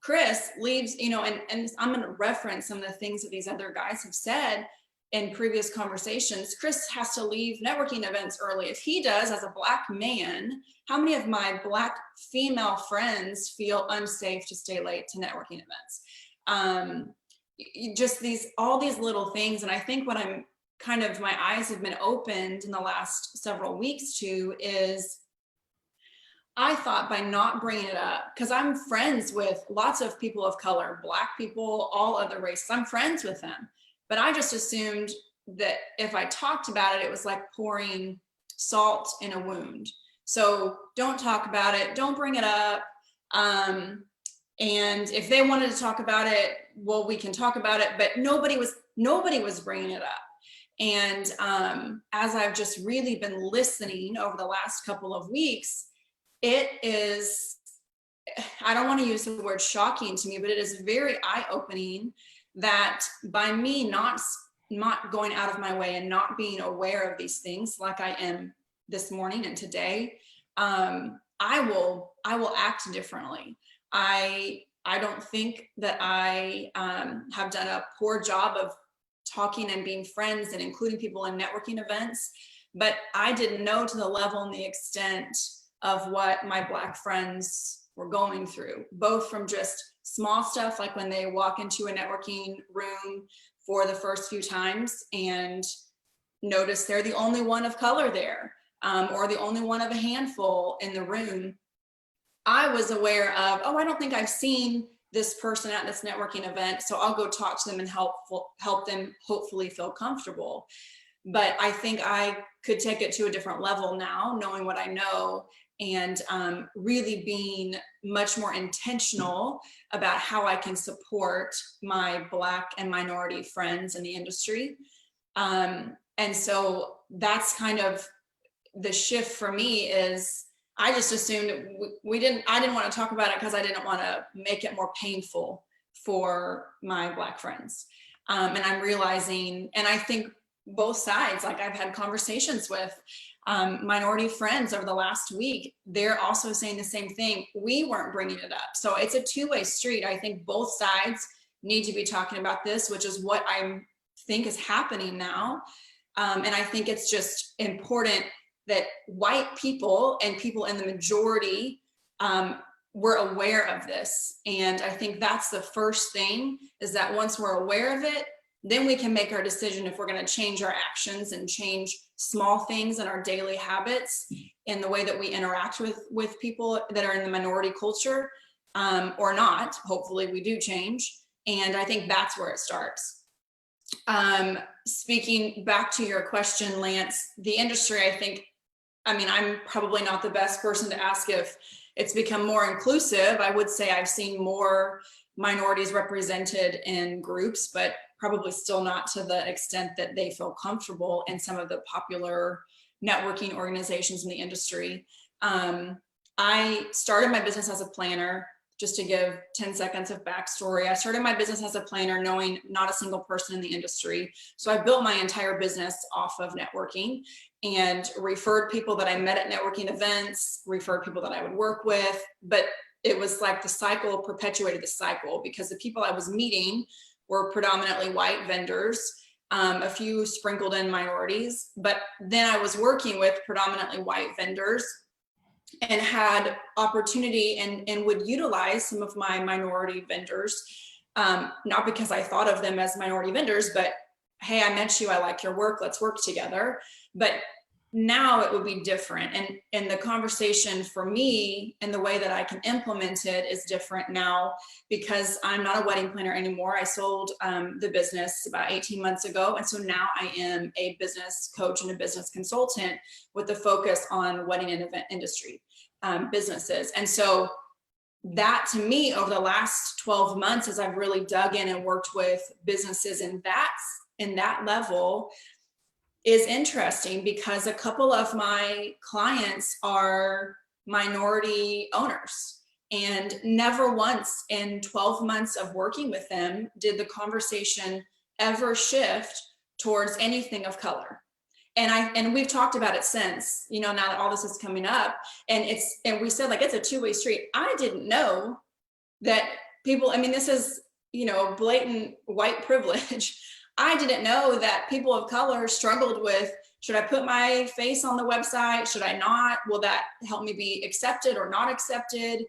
Chris leaves, you know, and I'm going to reference some of the things that these other guys have said in previous conversations. Chris has to leave networking events early. If he does, as a Black man, how many of my Black female friends feel unsafe to stay late to networking events? Just all these little things. And I think what I'm kind of, my eyes have been opened in the last several weeks to is, I thought by not bringing it up, because I'm friends with lots of people of color, Black people, all other races, I'm friends with them. But I just assumed that if I talked about it, it was like pouring salt in a wound. So don't talk about it, don't bring it up. And if they wanted to talk about it, well, we can talk about it, but nobody was bringing it up. And as I've just really been listening over the last couple of weeks, it is, I don't want to use the word shocking to me, but it is very eye-opening that by me not going out of my way and not being aware of these things like I am this morning and today, I will act differently. I don't think that I have done a poor job of talking and being friends and including people in networking events, but I didn't know to the level and the extent of what my Black friends were going through, both from just small stuff, like when they walk into a networking room for the first few times and notice they're the only one of color there, or the only one of a handful in the room. I was aware of, oh, I don't think I've seen this person at this networking event, so I'll go talk to them and help them hopefully feel comfortable. But I think I could take it to a different level now, knowing what I know, and really being much more intentional about how I can support my Black and minority friends in the industry. And so that's kind of the shift for me. Is I just assumed I didn't want to talk about it because I didn't want to make it more painful for my Black friends. And I'm realizing, and I think both sides, like I've had conversations with minority friends over the last week, they're also saying the same thing. We weren't bringing it up. So it's a two-way street. I think both sides need to be talking about this, which is what I think is happening now. And I think it's just important that white people and people in the majority were aware of this. And I think that's the first thing, is that once we're aware of it, then we can make our decision if we're going to change our actions and change small things in our daily habits in the way that we interact with people that are in the minority culture, or not. Hopefully we do change. And I think that's where it starts. Speaking back to your question, Lance, the industry, I'm probably not the best person to ask if it's become more inclusive. I would say I've seen more minorities represented in groups, but probably still not to the extent that they feel comfortable in some of the popular networking organizations in the industry. I started my business as a planner. Just to give 10 seconds of backstory, I started my business as a planner knowing not a single person in the industry. So I built my entire business off of networking and referred people that I met at networking events, referred people that I would work with. But it was like the cycle perpetuated the cycle, because the people I was meeting were predominantly white vendors, a few sprinkled in minorities. But then I was working with predominantly white vendors and had opportunity and would utilize some of my minority vendors, not because I thought of them as minority vendors, but hey, I met you, I like your work, let's work together. But Now it would be different. And the conversation for me and the way that I can implement it is different now because I'm not a wedding planner anymore. I sold the business about 18 months ago. And so now I am a business coach and a business consultant with a focus on wedding and event industry businesses. And so that to me over the last 12 months, as I've really dug in and worked with businesses in that level, is interesting because a couple of my clients are minority owners, and never once in 12 months of working with them did the conversation ever shift towards anything of color. And we've talked about it since, now that all this is coming up, and we said like it's a two-way street. I didn't know that people, this is, blatant white privilege. I didn't know that people of color struggled with, should I put my face on the website? Should I not? Will that help me be accepted or not accepted?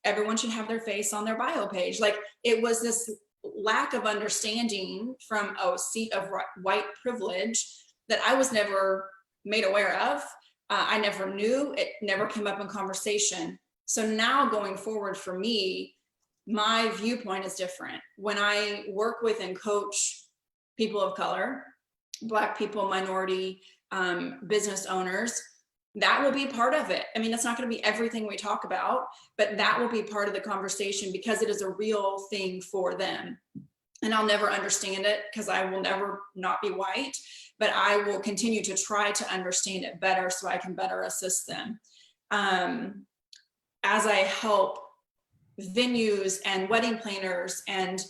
Everyone should have their face on their bio page. Like, it was this lack of understanding from a seat of white privilege that I was never made aware of. I never knew, it never came up in conversation. So now going forward for me, my viewpoint is different. When I work with and coach people of color, Black people, minority business owners, that will be part of it. It's not going to be everything we talk about, but that will be part of the conversation because it is a real thing for them. And I'll never understand it because I will never not be white, but I will continue to try to understand it better so I can better assist them. As I help venues and wedding planners and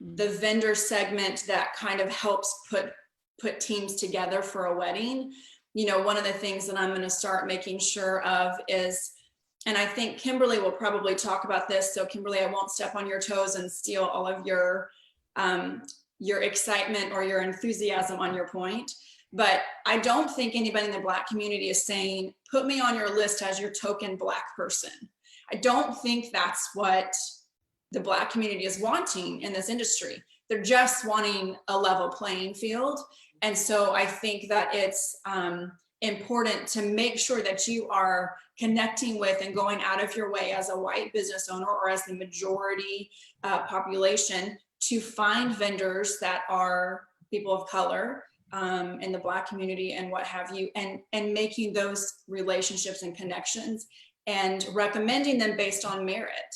the vendor segment that kind of helps put teams together for a wedding, one of the things that I'm going to start making sure of is, and I think Kimberly will probably talk about this, so Kimberly, I won't step on your toes and steal all of your excitement or your enthusiasm on your point, but I don't think anybody in the Black community is saying, put me on your list as your token Black person. I don't think that's what the Black community is wanting in this industry. They're just wanting a level playing field. And so I think that it's important to make sure that you are connecting with and going out of your way as a white business owner or as the majority population to find vendors that are people of color in the Black community and what have you, and making those relationships and connections and recommending them based on merit.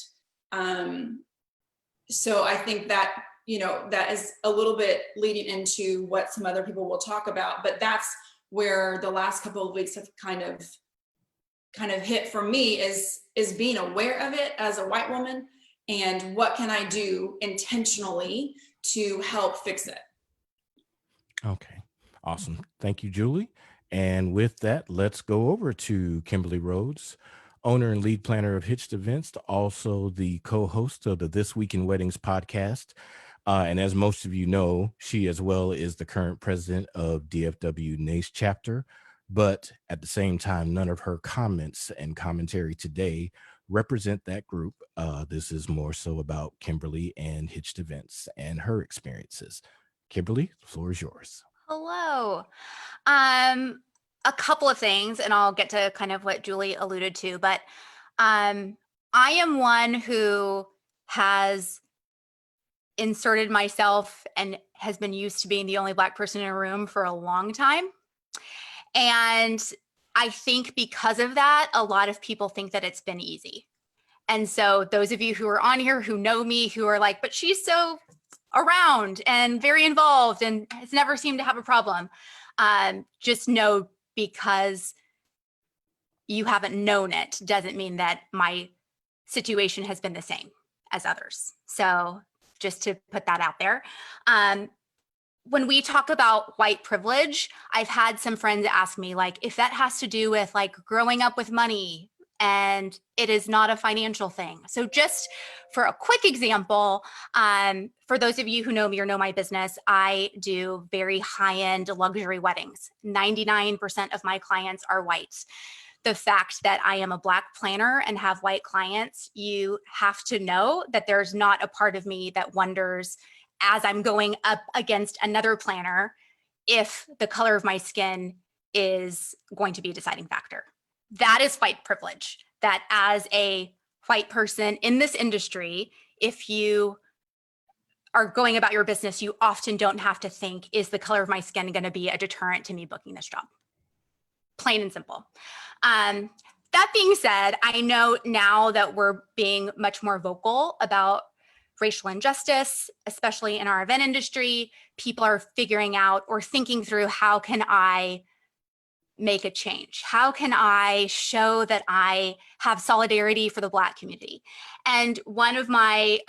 So I think that, that is a little bit leading into what some other people will talk about, but that's where the last couple of weeks have kind of hit for me is being aware of it as a white woman and what can I do intentionally to help fix it. Okay, awesome. Thank you, Julie. And with that, let's go over to Kimberly Rhodes, owner and lead planner of Hitched Events, also the co-host of the This Week in Weddings podcast. And as most of you know, she as well is the current president of DFW NACE chapter. But at the same time, none of her comments and commentary today represent that group. This is more so about Kimberly and Hitched Events and her experiences. Kimberly, the floor is yours. Hello. A couple of things, and I'll get to kind of what Julie alluded to, but I am one who has inserted myself and has been used to being the only Black person in a room for a long time. And I think because of that, a lot of people think that it's been easy. And so those of you who are on here who know me, who are like, but she's so around and very involved and has never seemed to have a problem, just know because you haven't known it doesn't mean that my situation has been the same as others. So just to put that out there. When we talk about white privilege, I've had some friends ask me, like, if that has to do with like growing up with money, and it is not a financial thing. So just for a quick example, for those of you who know me or know my business, I do very high-end luxury weddings. 99% of my clients are white. The fact that I am a Black planner and have white clients, you have to know that there's not a part of me that wonders, as I'm going up against another planner, if the color of my skin is going to be a deciding factor. That is white privilege, that as a white person in this industry, if you are going about your business, you often don't have to think, is the color of my skin going to be a deterrent to me booking this job? Plain and simple. That being said, I know now that we're being much more vocal about racial injustice, especially in our event industry, people are figuring out or thinking through, how can I make a change? How can I show that I have solidarity for the Black community? And one of my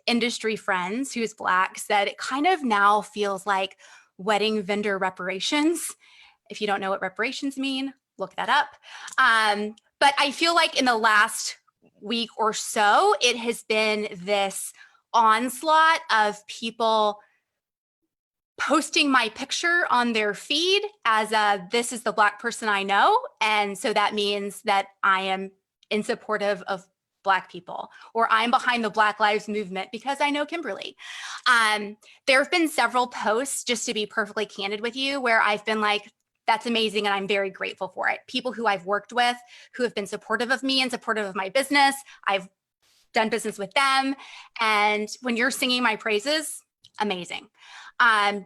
industry friends who's Black said it kind of now feels like wedding vendor reparations. If you don't know what reparations mean, look that up. But I feel like in the last week or so, it has been this onslaught of people posting my picture on their feed as this is the Black person I know. And so that means that I am in support of Black people, or I'm behind the Black Lives Movement because I know Kimberly. There have been several posts, just to be perfectly candid with you, where I've been like, that's amazing and I'm very grateful for it. People who I've worked with, who have been supportive of me and supportive of my business, I've done business with them. And when you're singing my praises, amazing.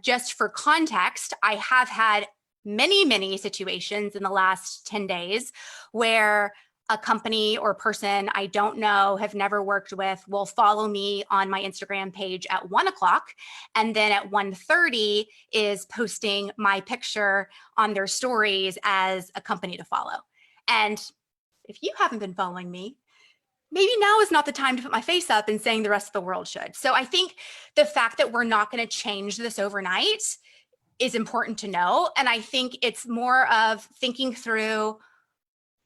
Just for context, I have had many situations in the last 10 days where a company or person I don't know, have never worked with, will follow me on my Instagram page at 1 o'clock. And then at 1:30 is posting my picture on their stories as a company to follow. And if you haven't been following me, maybe now is not the time to put my face up and saying the rest of the world should. So I think the fact that we're not going to change this overnight is important to know. And I think it's more of thinking through,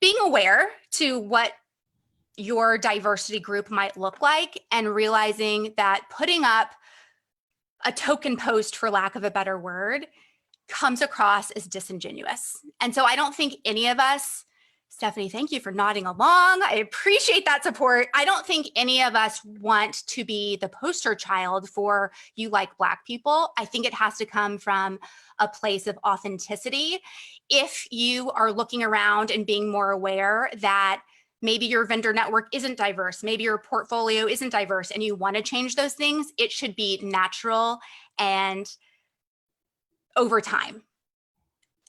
being aware to what your diversity group might look like, and realizing that putting up a token post, for lack of a better word, comes across as disingenuous. And so I don't think any of us, Stephanie, thank you for nodding along. I appreciate that support. I don't think any of us want to be the poster child for you like Black people. I think it has to come from a place of authenticity. If you are looking around and being more aware that maybe your vendor network isn't diverse, maybe your portfolio isn't diverse, and you want to change those things, it should be natural and over time.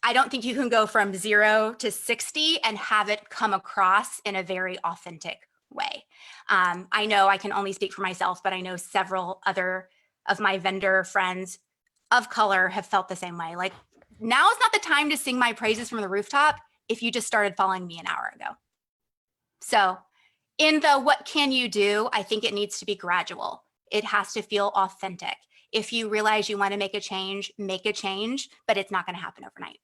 I don't think you can go from 0 to 60 and have it come across in a very authentic way. I know I can only speak for myself, but I know several other of my vendor friends of color have felt the same way. Like, now is not the time to sing my praises from the rooftop if you just started following me an hour ago. So in the what can you do, I think it needs to be gradual. It has to feel authentic. If you realize you want to make a change, but it's not going to happen overnight.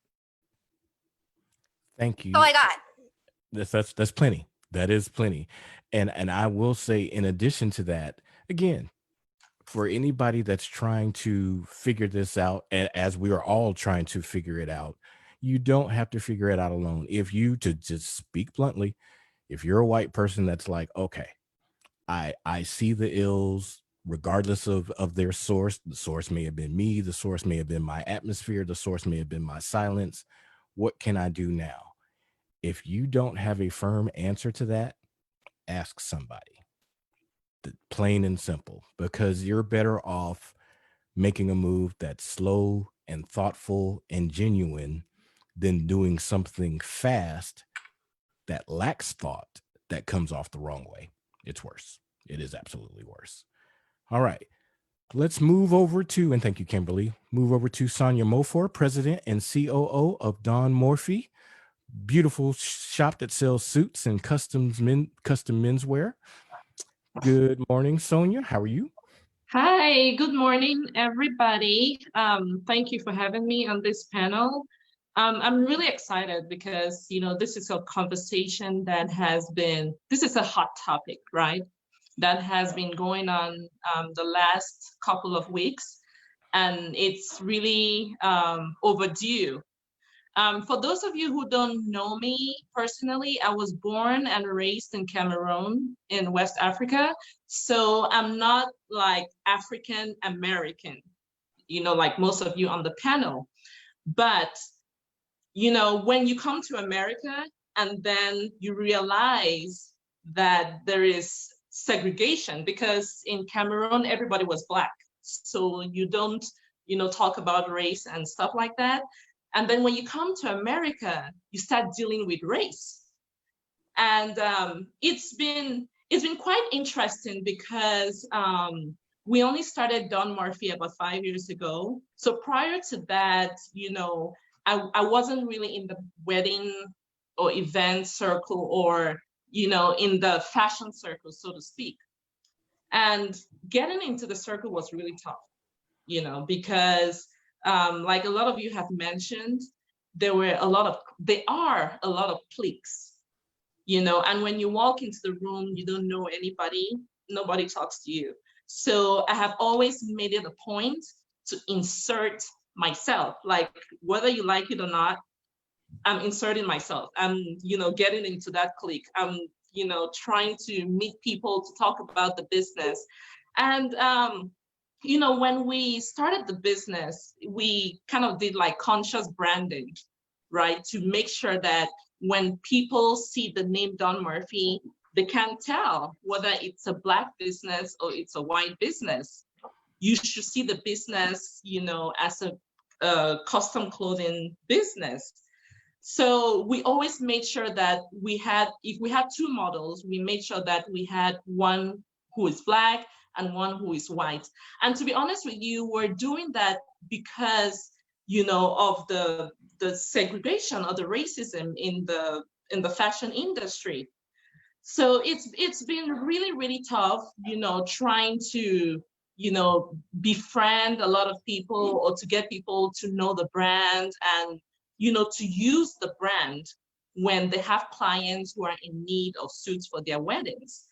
Thank you. That's all I got. That's plenty. That is plenty. And I will say, in addition to that, again, for anybody that's trying to figure this out, and as we are all trying to figure it out, you don't have to figure it out alone. If you, to just speak bluntly, if you're a white person that's like, okay, I see the ills, regardless of their source. The source may have been me, the source may have been my atmosphere, the source may have been my silence. What can I do now? If you don't have a firm answer to that, ask somebody. Plain and simple, because you're better off making a move that's slow and thoughtful and genuine than doing something fast that lacks thought that comes off the wrong way. It's worse. It is absolutely worse. All right. Let's move over to, and thank you, Kimberly, move over to Sonia Mofor, President and COO of Don Morphy, beautiful shop that sells suits and custom menswear. Good morning, Sonia. How are you? Hi, good morning, everybody. Thank you for having me on this panel. I'm really excited because, this is a conversation that this is a hot topic, right? That has been going on the last couple of weeks, and it's really overdue. For those of you who don't know me personally, I was born and raised in Cameroon in West Africa. So I'm not like African American, like most of you on the panel. But, when you come to America and then you realize that there is segregation, because in Cameroon, everybody was Black. So you don't, talk about race and stuff like that. And then when you come to America, you start dealing with race. And it's been quite interesting because we only started Don Murphy about 5 years ago. So prior to that, I wasn't really in the wedding or event circle or, in the fashion circle, so to speak. And getting into the circle was really tough, because like a lot of you have mentioned, there are a lot of cliques, and when you walk into the room, you don't know anybody, nobody talks to you. So I have always made it a point to insert myself, like whether you like it or not, I'm inserting myself. I'm, getting into that clique. I'm, trying to meet people to talk about the business. And, when we started the business, we kind of did like conscious branding, right? To make sure that when people see the name Don Murphy, they can tell whether it's a Black business or it's a white business. You should see the business, as a custom clothing business. So we always made sure that if we had two models, we made sure that we had one who is Black and one who is white. And to be honest with you, we're doing that because, of the segregation or the racism in the fashion industry. So it's been really, really tough, trying to, befriend a lot of people or to get people to know the brand and, to use the brand when they have clients who are in need of suits for their weddings.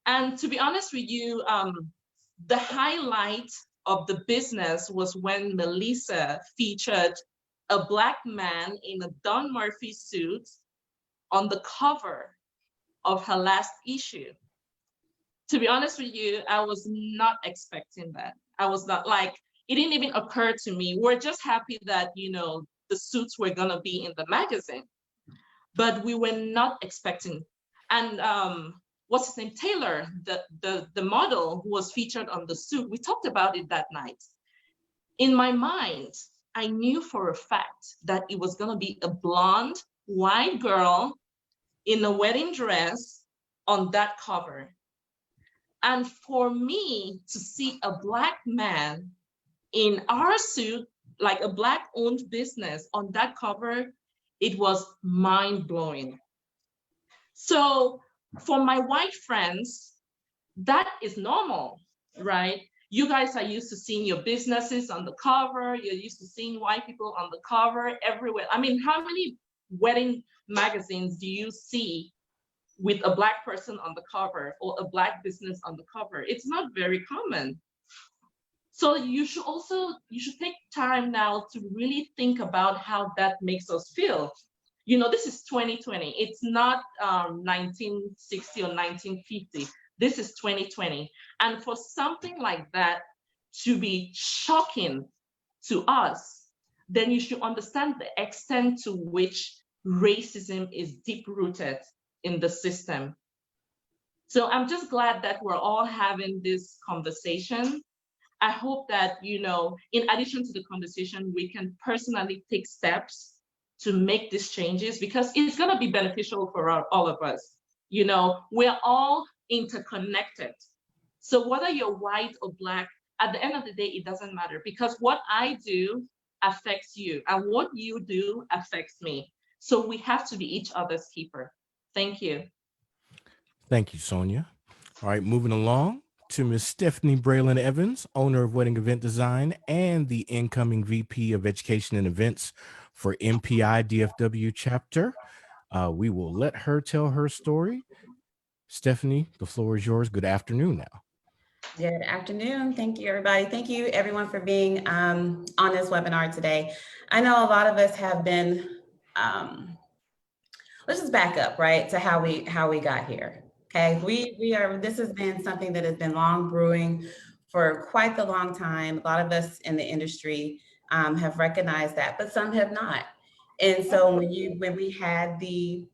And to be honest with you, the highlight of the business was when Melissa featured a Black man in a Don Murphy suit on the cover of her last issue. To be honest with you, I was not expecting that. I was not it didn't even occur to me. We're just happy that, the suits were gonna be in the magazine, but we were not expecting. And what's his name? Taylor, the model who was featured on the suit, we talked about it that night. In my mind, I knew for a fact that it was gonna be a blonde, white girl in a wedding dress on that cover. And for me to see a Black man in our suit, like a Black owned business on that cover, it was mind blowing. So for my white friends, that is normal, right? You guys are used to seeing your businesses on the cover. You're used to seeing white people on the cover everywhere. I mean, how many wedding magazines do you see with a Black person on the cover or a Black business on the cover? It's not very common. So you should take time now to really think about how that makes us feel. This is 2020. It's not 1960 or 1950. This is 2020. And for something like that to be shocking to us, then you should understand the extent to which racism is deep-rooted in the system. So I'm just glad that we're all having this conversation. I hope that, in addition to the conversation, we can personally take steps to make these changes, because it's going to be beneficial for all of us. We're all interconnected. So whether you're white or Black, at the end of the day, it doesn't matter, because what I do affects you and what you do affects me. So we have to be each other's keeper. Thank you. Thank you, Sonia. All right, moving along to Ms. Stephanie Braylon Evans, owner of Wedding Event Design and the incoming VP of Education and Events for MPI DFW chapter. We will let her tell her story. Stephanie, the floor is yours. Good afternoon now. Good afternoon. Thank you, everybody. Thank you, everyone, for being on this webinar today. I know a lot of us have been, let's just back up, right, to how we got here. Okay, this has been something that has been long brewing for quite a long time. A lot of us in the industry have recognized that, but some have not. And so when we had the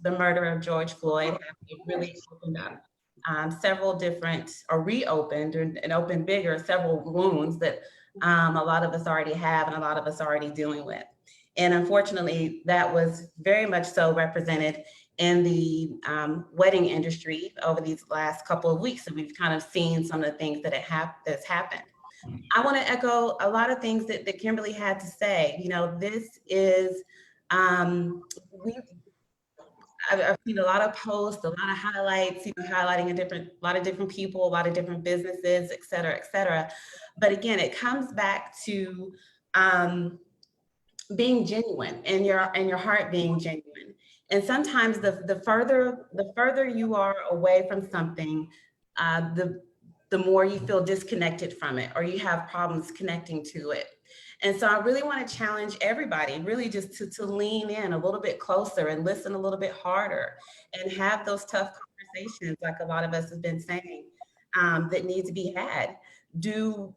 murder of George Floyd, it really opened up several different, or reopened and opened bigger, several wounds that a lot of us already have and a lot of us are already dealing with. And unfortunately, that was very much so represented in the wedding industry over these last couple of weeks. And we've kind of seen some of the things that that's happened. I want to echo a lot of things that Kimberly had to say. You know, this is, I've seen a lot of posts, a lot of highlights, highlighting a lot of different people, a lot of different businesses, et cetera, et cetera. But again, it comes back to being genuine and your heart being genuine. And sometimes the further you are away from something, the more you feel disconnected from it, or you have problems connecting to it. And so I really want to challenge everybody really just to lean in a little bit closer and listen a little bit harder and have those tough conversations, like a lot of us have been saying, that need to be had. Do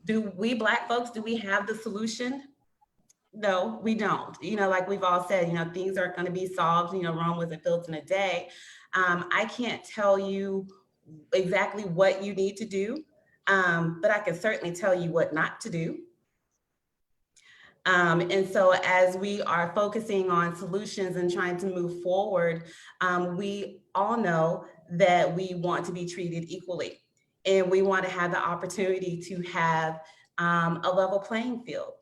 we Black folks, do we have the solution? No, we don't. Like we've all said, things aren't going to be solved. Rome wasn't built in a day. I can't tell you exactly what you need to do, but I can certainly tell you what not to do. And so as we are focusing on solutions and trying to move forward, we all know that we want to be treated equally, and we want to have the opportunity to have a level playing field.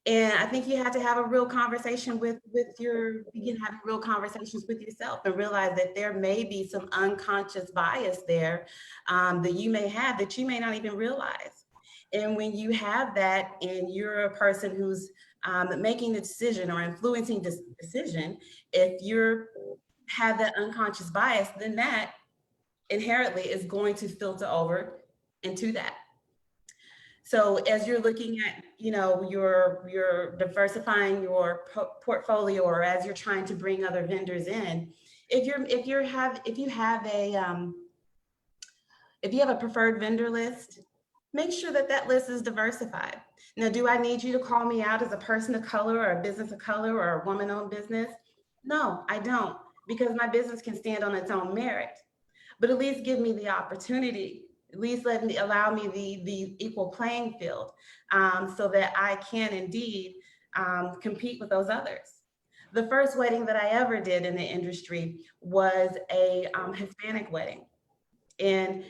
And I think you have to have a real conversation begin having real conversations with yourself and realize that there may be some unconscious bias there that you may have that you may not even realize. And when you have that and you're a person who's making the decision or influencing this decision, if you have that unconscious bias, then that inherently is going to filter over into that. So as you're looking at, you're diversifying your portfolio, or as you're trying to bring other vendors in, if you have a preferred vendor list, make sure that list is diversified. Now, do I need you to call me out as a person of color or a business of color or a woman-owned business? No, I don't, because my business can stand on its own merit. But at least give me the opportunity. At least allow me the equal playing field, so that I can indeed compete with those others. The first wedding that I ever did in the industry was a Hispanic wedding, and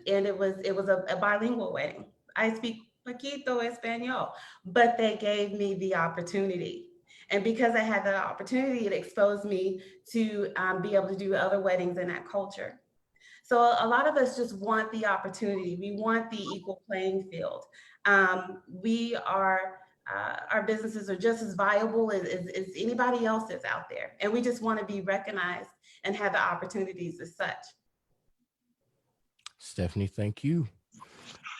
it was a bilingual wedding. I speak poquito español, but they gave me the opportunity. And because I had the opportunity, it exposed me to be able to do other weddings in that culture. So a lot of us just want the opportunity. We want the equal playing field. Our businesses are just as viable as anybody else's out there. And we just want to be recognized and have the opportunities as such. Stephanie, thank you.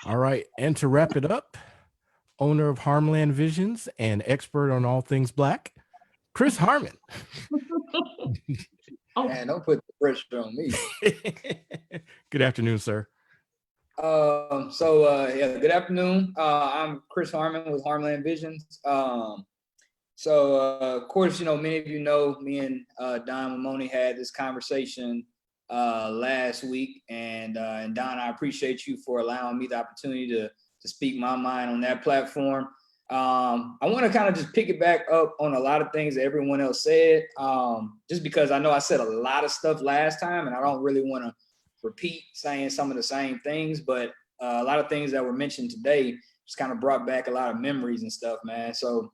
All right. And to wrap it up, owner of Harmland Visions and expert on all things Black, Chris Harmon. Man, don't put the pressure on me. Good afternoon, sir. Good afternoon. I'm Chris Harmon with Harmland Visions. Of course, many of you know me and Don Mamoni had this conversation last week, and Don, I appreciate you for allowing me the opportunity to speak my mind on that platform. I want to kind of just pick it back up on a lot of things that everyone else said, just because I know I said a lot of stuff last time, and I don't really want to repeat saying some of the same things, but a lot of things that were mentioned today just kind of brought back a lot of memories and stuff, man. So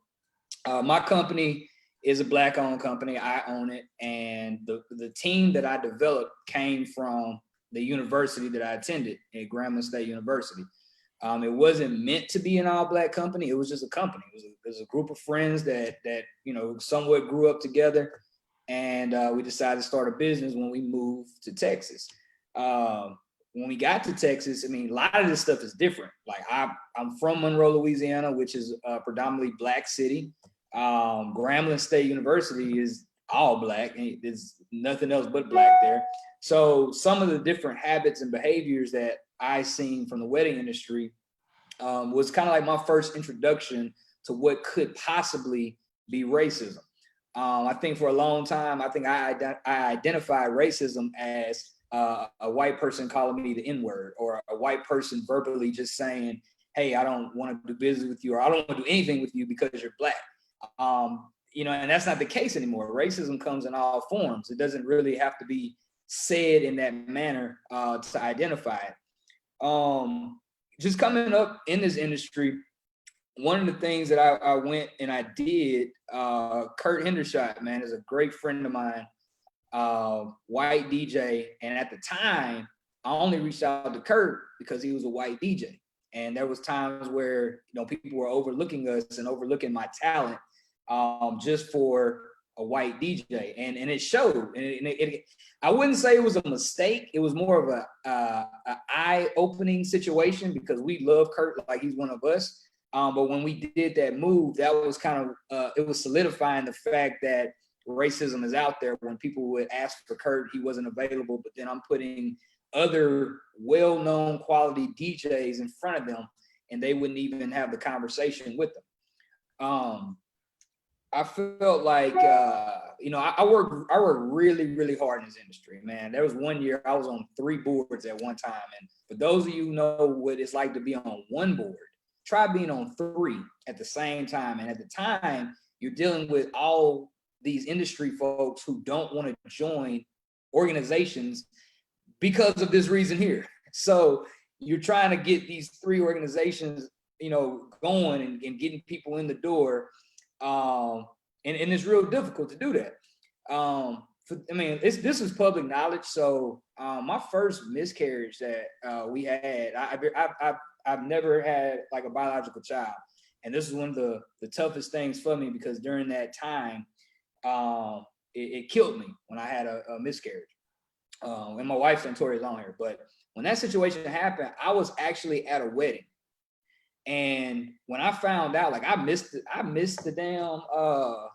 my company is a Black-owned company. I own it, and the team that I developed came from the university that I attended at Grambling State University. It wasn't meant to be an all-Black company. It was just a company. It was a group of friends that somewhat grew up together, and we decided to start a business when we moved to Texas. When we got to Texas, a lot of this stuff is different. Like I'm from Monroe, Louisiana, which is a predominantly Black city. Grambling State University is all Black. There's nothing else but Black there. So some of the different habits and behaviors that I seen from the wedding industry was kind of like my first introduction to what could possibly be racism. I think for a long time, I think I identified racism as a white person calling me the N-word, or a white person verbally just saying, hey, I don't want to do business with you, or I don't want to do anything with you because you're Black. You know, and that's not the case anymore. Racism comes in all forms. It doesn't really have to be said in that manner to identify it. Just coming up in this industry, one of the things that I went and I did, Kurt Hendershot, man, is a great friend of mine, white DJ. And at the time, I only reached out to Kurt because he was a white DJ. And there was times where, you know, people were overlooking us and overlooking my talent just for a white DJ. And it showed. And I wouldn't say it was a mistake. It was more of a eye-opening situation because we love Kurt like he's one of us. But when we did that move, that was kind of, it was solidifying the fact that racism is out there. When people would ask for Kurt, he wasn't available, but then I'm putting other well-known quality DJs in front of them and they wouldn't even have the conversation with them. I felt like, you know, I work really, really hard in this industry, man. There was one year I was on 3 boards at one time. And for those of you who know what it's like to be on 1 board, try being on 3 at the same time. And at the time, you're dealing with all these industry folks who don't want to join organizations because of this reason here. So you're trying to get these 3 organizations, you know, going and getting people in the door. And it's real difficult to do that. I mean, this is public knowledge. So my first miscarriage that we had, I've never had like a biological child. And this is one of the toughest things for me because during that time, it killed me when I had a miscarriage. And my wife, Santori's on here. But when that situation happened, I was actually at a wedding. And when I found out, like I missed the damn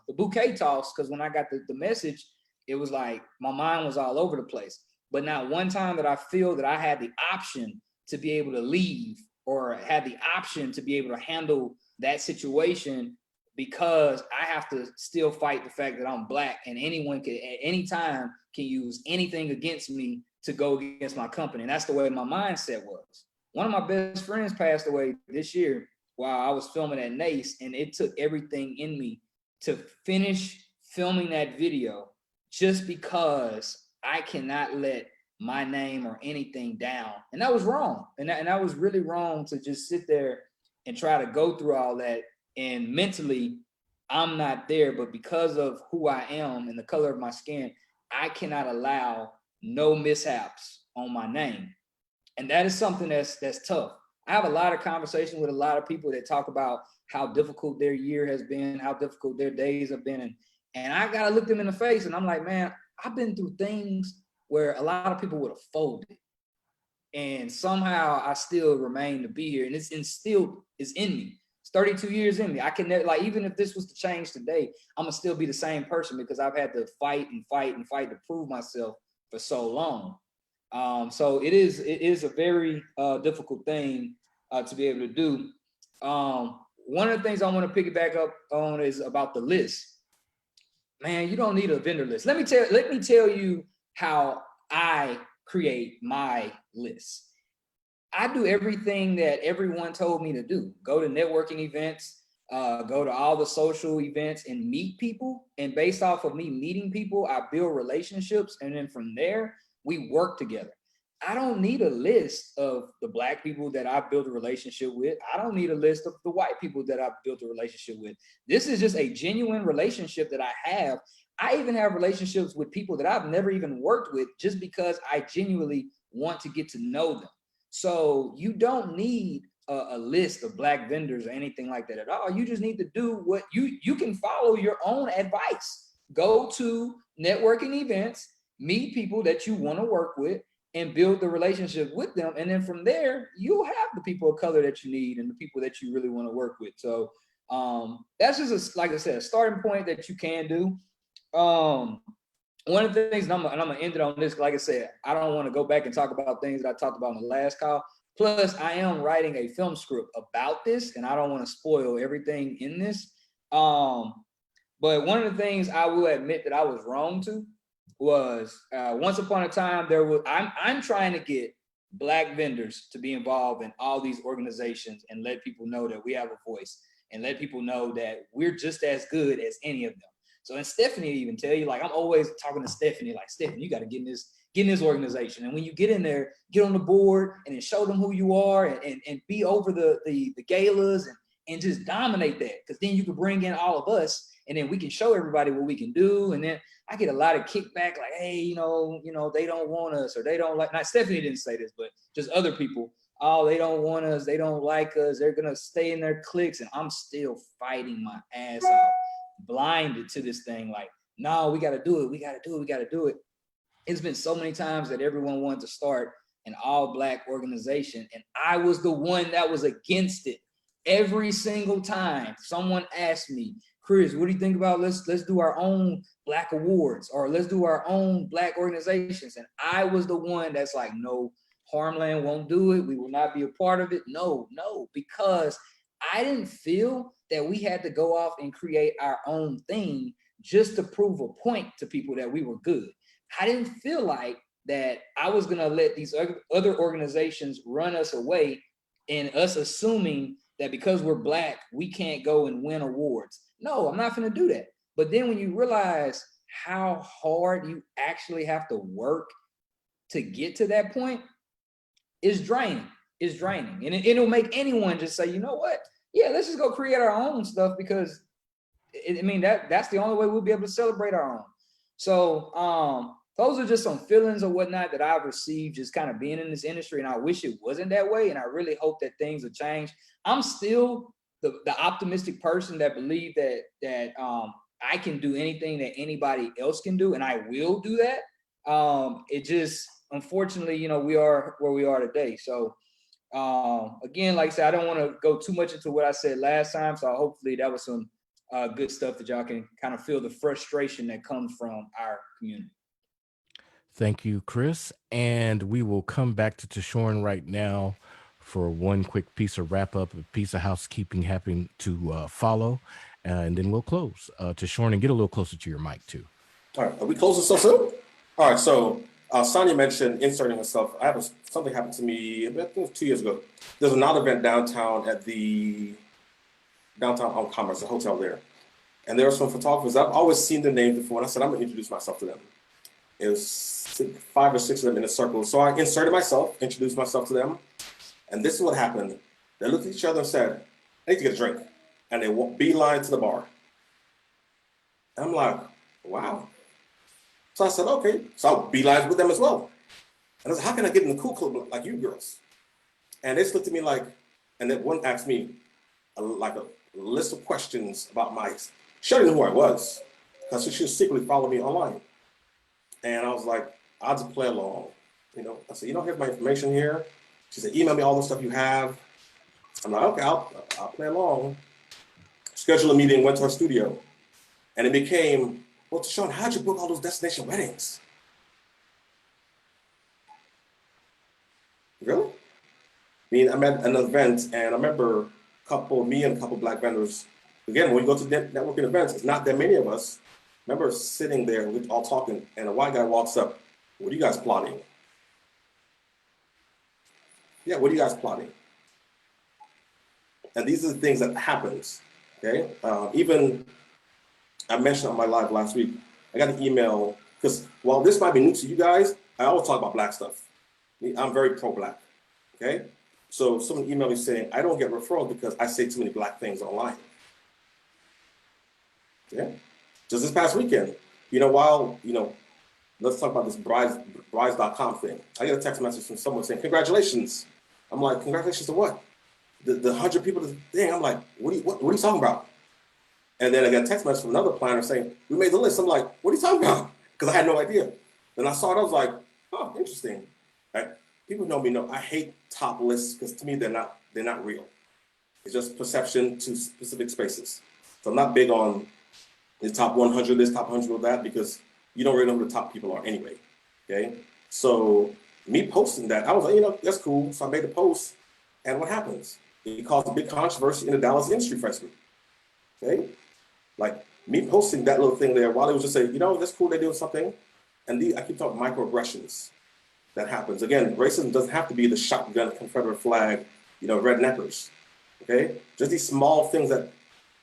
the bouquet toss, because when I got the message, it was like my mind was all over the place. But not one time that I feel that I had the option to be able to leave or had the option to be able to handle that situation, because I have to still fight the fact that I'm Black and anyone can at any time can use anything against me to go against my company. And that's the way my mindset was. One of my best friends passed away this year while I was filming at NACE, and it took everything in me to finish filming that video just because I cannot let my name or anything down. And that was wrong. And that was really wrong to just sit there and try to go through all that. And mentally, I'm not there, but because of who I am and the color of my skin, I cannot allow no mishaps on my name. And that is something that's tough. I have a lot of conversations with a lot of people that talk about how difficult their year has been, how difficult their days have been. And I got to look them in the face and I'm like, man, I've been through things where a lot of people would have folded. And somehow I still remain to be here. And it's instilled, it's in me. It's 32 years in me. I can never, like, even if this was to change today, I'm gonna still be the same person because I've had to fight and fight and fight to prove myself for so long. So it is a very difficult thing to be able to do. One of the things I want to piggyback up on is about the list. Man, you don't need a vendor list. Let me tell you how I create my list. I do everything that everyone told me to do. Go to networking events, go to all the social events and meet people. And based off of me meeting people, I build relationships. And then from there, we work together. I don't need a list of the Black people that I've built a relationship with. I don't need a list of the white people that I've built a relationship with. This is just a genuine relationship that I have. I even have relationships with people that I've never even worked with just because I genuinely want to get to know them. So you don't need a list of Black vendors or anything like that at all. You just need to do what you can follow your own advice. Go to networking events, meet people that you want to work with, and build the relationship with them. And then from there, you'll have the people of color that you need and the people that you really want to work with. So that's just, like I said, a starting point that you can do. One of the things, and I'm gonna end it on this, like I said, I don't want to go back and talk about things that I talked about in the last call, Plus, I am writing a film script about this, and I don't want to spoil everything in this. But one of the things I will admit that I was wrong to was once upon a time I'm trying to get Black vendors to be involved in all these organizations and let people know that we have a voice and let people know that we're just as good as any of them. So, and Stephanie even tell you, like, I'm always talking to Stephanie, like, Stephanie, you got to get in this organization. And when you get in there, get on the board and then show them who you are and be over the galas and just dominate that. Because then you can bring in all of us and then we can show everybody what we can do. And then I get a lot of kickback, like, hey, you know, they don't want us, or they don't like, not Stephanie didn't say this, but just other people. Oh, they don't want us, they don't like us, they're gonna stay in their cliques. And I'm still fighting my ass off, blinded to this thing, like, no, we gotta do it, we gotta do it, we gotta do it. It's been so many times that everyone wanted to start an all Black organization, and I was the one that was against it. Every single time someone asked me, Chris, what do you think about let's do our own Black awards, or let's do our own Black organizations? And I was the one that's like, no, Harmland won't do it. We will not be a part of it. No, because I didn't feel that we had to go off and create our own thing just to prove a point to people that we were good. I didn't feel like that I was gonna let these other organizations run us away and us assuming that because we're Black, we can't go and win awards. No, I'm not gonna do that. But then when you realize how hard you actually have to work to get to that point, it's draining. It's draining. And it'll make anyone just say, you know what? Yeah, let's just go create our own stuff, because that's the only way we'll be able to celebrate our own. So those are just some feelings or whatnot that I've received just kind of being in this industry. And I wish it wasn't that way. And I really hope that things will change. I'm still the optimistic person that believe that I can do anything that anybody else can do, and I will do that. It just, unfortunately, we are where we are today. So again, like I said, I don't want to go too much into what I said last time. So hopefully that was some good stuff that y'all can kind of feel the frustration that comes from our community. Thank you, Chris. And we will come back to Tashorn right now for one quick piece of wrap up, a piece of housekeeping having to follow, and then we'll close. Tashorn, and get a little closer to your mic too. All right, are we closing so soon? All right, so Sonia mentioned inserting herself. Something happened to me, I think it was 2 years ago. There's another event downtown at the Downtown on Commerce, the hotel there. And there were some photographers. I've always seen the names before, and I said, I'm gonna introduce myself to them. It was 5 or 6 of them in a circle. So I inserted myself, introduced myself to them. And this is what happened. They looked at each other and said, I need to get a drink. And they walked beeline to the bar. And I'm like, wow. So I said, okay. So I beeline with them as well. And I said, how can I get in the cool club like you girls? And they just looked at me like, and then one asked me a list of questions about she didn't know who I was, because she was secretly following me online. And I was like, I'll just play along. I said, here's my information here. She said, email me all the stuff you have. I'm like, okay, I'll play along. Schedule a meeting, went to her studio. And it became, well, Tashorn, how'd you book all those destination weddings? Really? I'm at an event, and I remember me and a couple Black vendors. Again, when you go to networking events, it's not that many of us. I remember sitting there, we're all talking, and a white guy walks up. What are you guys plotting? Yeah, what are you guys plotting? And these are the things that happens, okay? Even, I mentioned on my live last week, I got an email, because while this might be new to you guys, I always talk about Black stuff. I'm very pro-Black, okay? So someone emailed me saying, I don't get referrals because I say too many Black things online. Yeah, just this past weekend, let's talk about this brides.com thing. I get a text message from someone saying, congratulations. I'm like, congratulations to what? The 100 people to the thing. I'm like, what are you talking about? And then I got a text message from another planner saying, we made the list. I'm like, what are you talking about? Because I had no idea. Then I saw it, I was like, oh, interesting. Right? People know I hate top lists, because to me, they're not real. It's just perception to specific spaces. So I'm not big on the top 100 this, top 100 of that, because you don't really know who the top people are anyway, okay? So me posting that, I was like, you know, that's cool. So I made the post, and what happens? It caused a big controversy in the Dallas Industry Friends group. Okay, like me posting that little thing there, while it was just saying, you know, that's cool, they're doing something, and I keep talking microaggressions that happens. Again, racism doesn't have to be the shotgun Confederate flag, you know, redneckers. Okay, just these small things that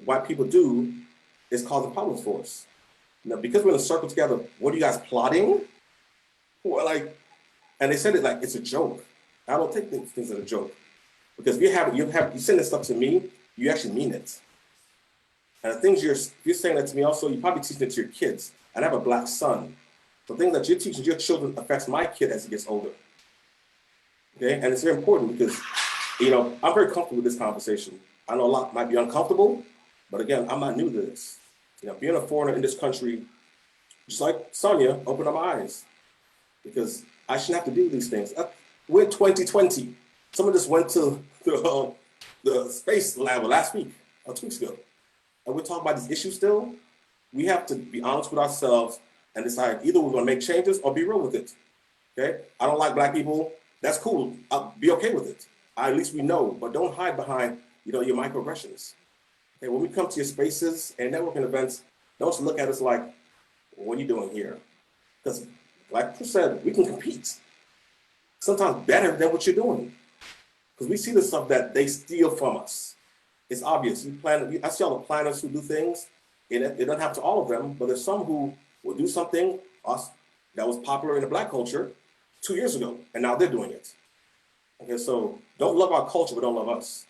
white people do is causing problems for us. Now, because we're in a circle together, what are you guys plotting? Well, like, and they said it like it's a joke. I don't take things as a joke, because if you send this stuff to me, you actually mean it. And the things you're saying that to me also, you probably teaching it to your kids. And I have a black son. The things that you're teaching your children affects my kid as he gets older. Okay, and it's very important because, you know, I'm very comfortable with this conversation. I know a lot might be uncomfortable, but again, I'm not new to this. You know, being a foreigner in this country, just like Sonia, opened up my eyes, because I shouldn't have to do these things. We're 2020. Someone just went to the space lab last week or 2 weeks ago, and we're talking about this issue still. We have to be honest with ourselves and decide either we're going to make changes or be real with it. Okay? I don't like black people. That's cool. I'll be okay with it. At least we know, but don't hide behind, you know, your microaggressions. Okay? When we come to your spaces and networking events, don't look at us like, what are you doing here? Because, like Chris said, we can compete. Sometimes better than what you're doing. Because we see the stuff that they steal from us. It's obvious. I see all the planners who do things, and it doesn't happen to all of them, but there's some who will do something that was popular in the black culture 2 years ago, and now they're doing it. Okay, so don't love our culture, but don't love us.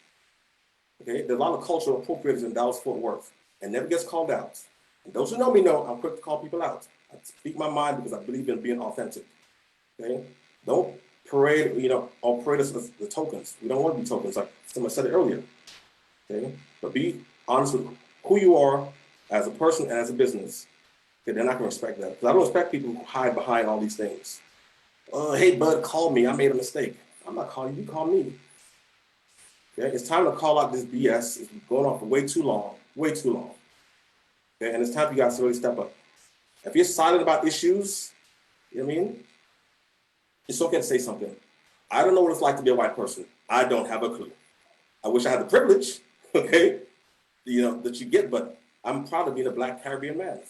Okay, there's a lot of cultural appropriators in Dallas-Fort Worth, and never gets called out. And those who know me know I'm quick to call people out. I speak my mind because I believe in being authentic. Okay, don't parade, you know, or parade us with the tokens. We don't want to be tokens, like someone said it earlier. Okay, but be honest with who you are as a person and as a business. Okay, then I can respect that. Because I don't respect people who hide behind all these things. Hey, bud, call me. I made a mistake. I'm not calling you. You call me. Okay, it's time to call out this BS. It's going on for way too long. Way too long. Okay, and it's time for you guys to really step up. If you're silent about issues, you know what I mean? It's okay to say something. I don't know what it's like to be a white person. I don't have a clue. I wish I had the privilege, okay, you know, that you get, but I'm proud of being a black Caribbean man,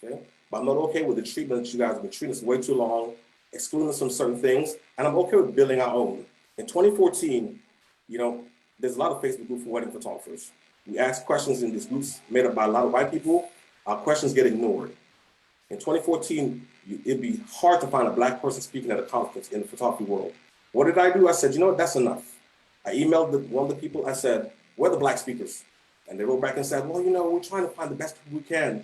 okay? But I'm not okay with the treatment that you guys have been treating us way too long, excluding us from certain things, and I'm okay with building our own. In 2014, you know, there's a lot of Facebook groups for wedding photographers. We ask questions in these groups made up by a lot of white people. Our questions get ignored. In 2014, it'd be hard to find a black person speaking at a conference in the photography world. What did I do? I said, you know what, that's enough. I emailed one of the people, I said, where are the black speakers? And they wrote back and said, well, you know, we're trying to find the best people we can.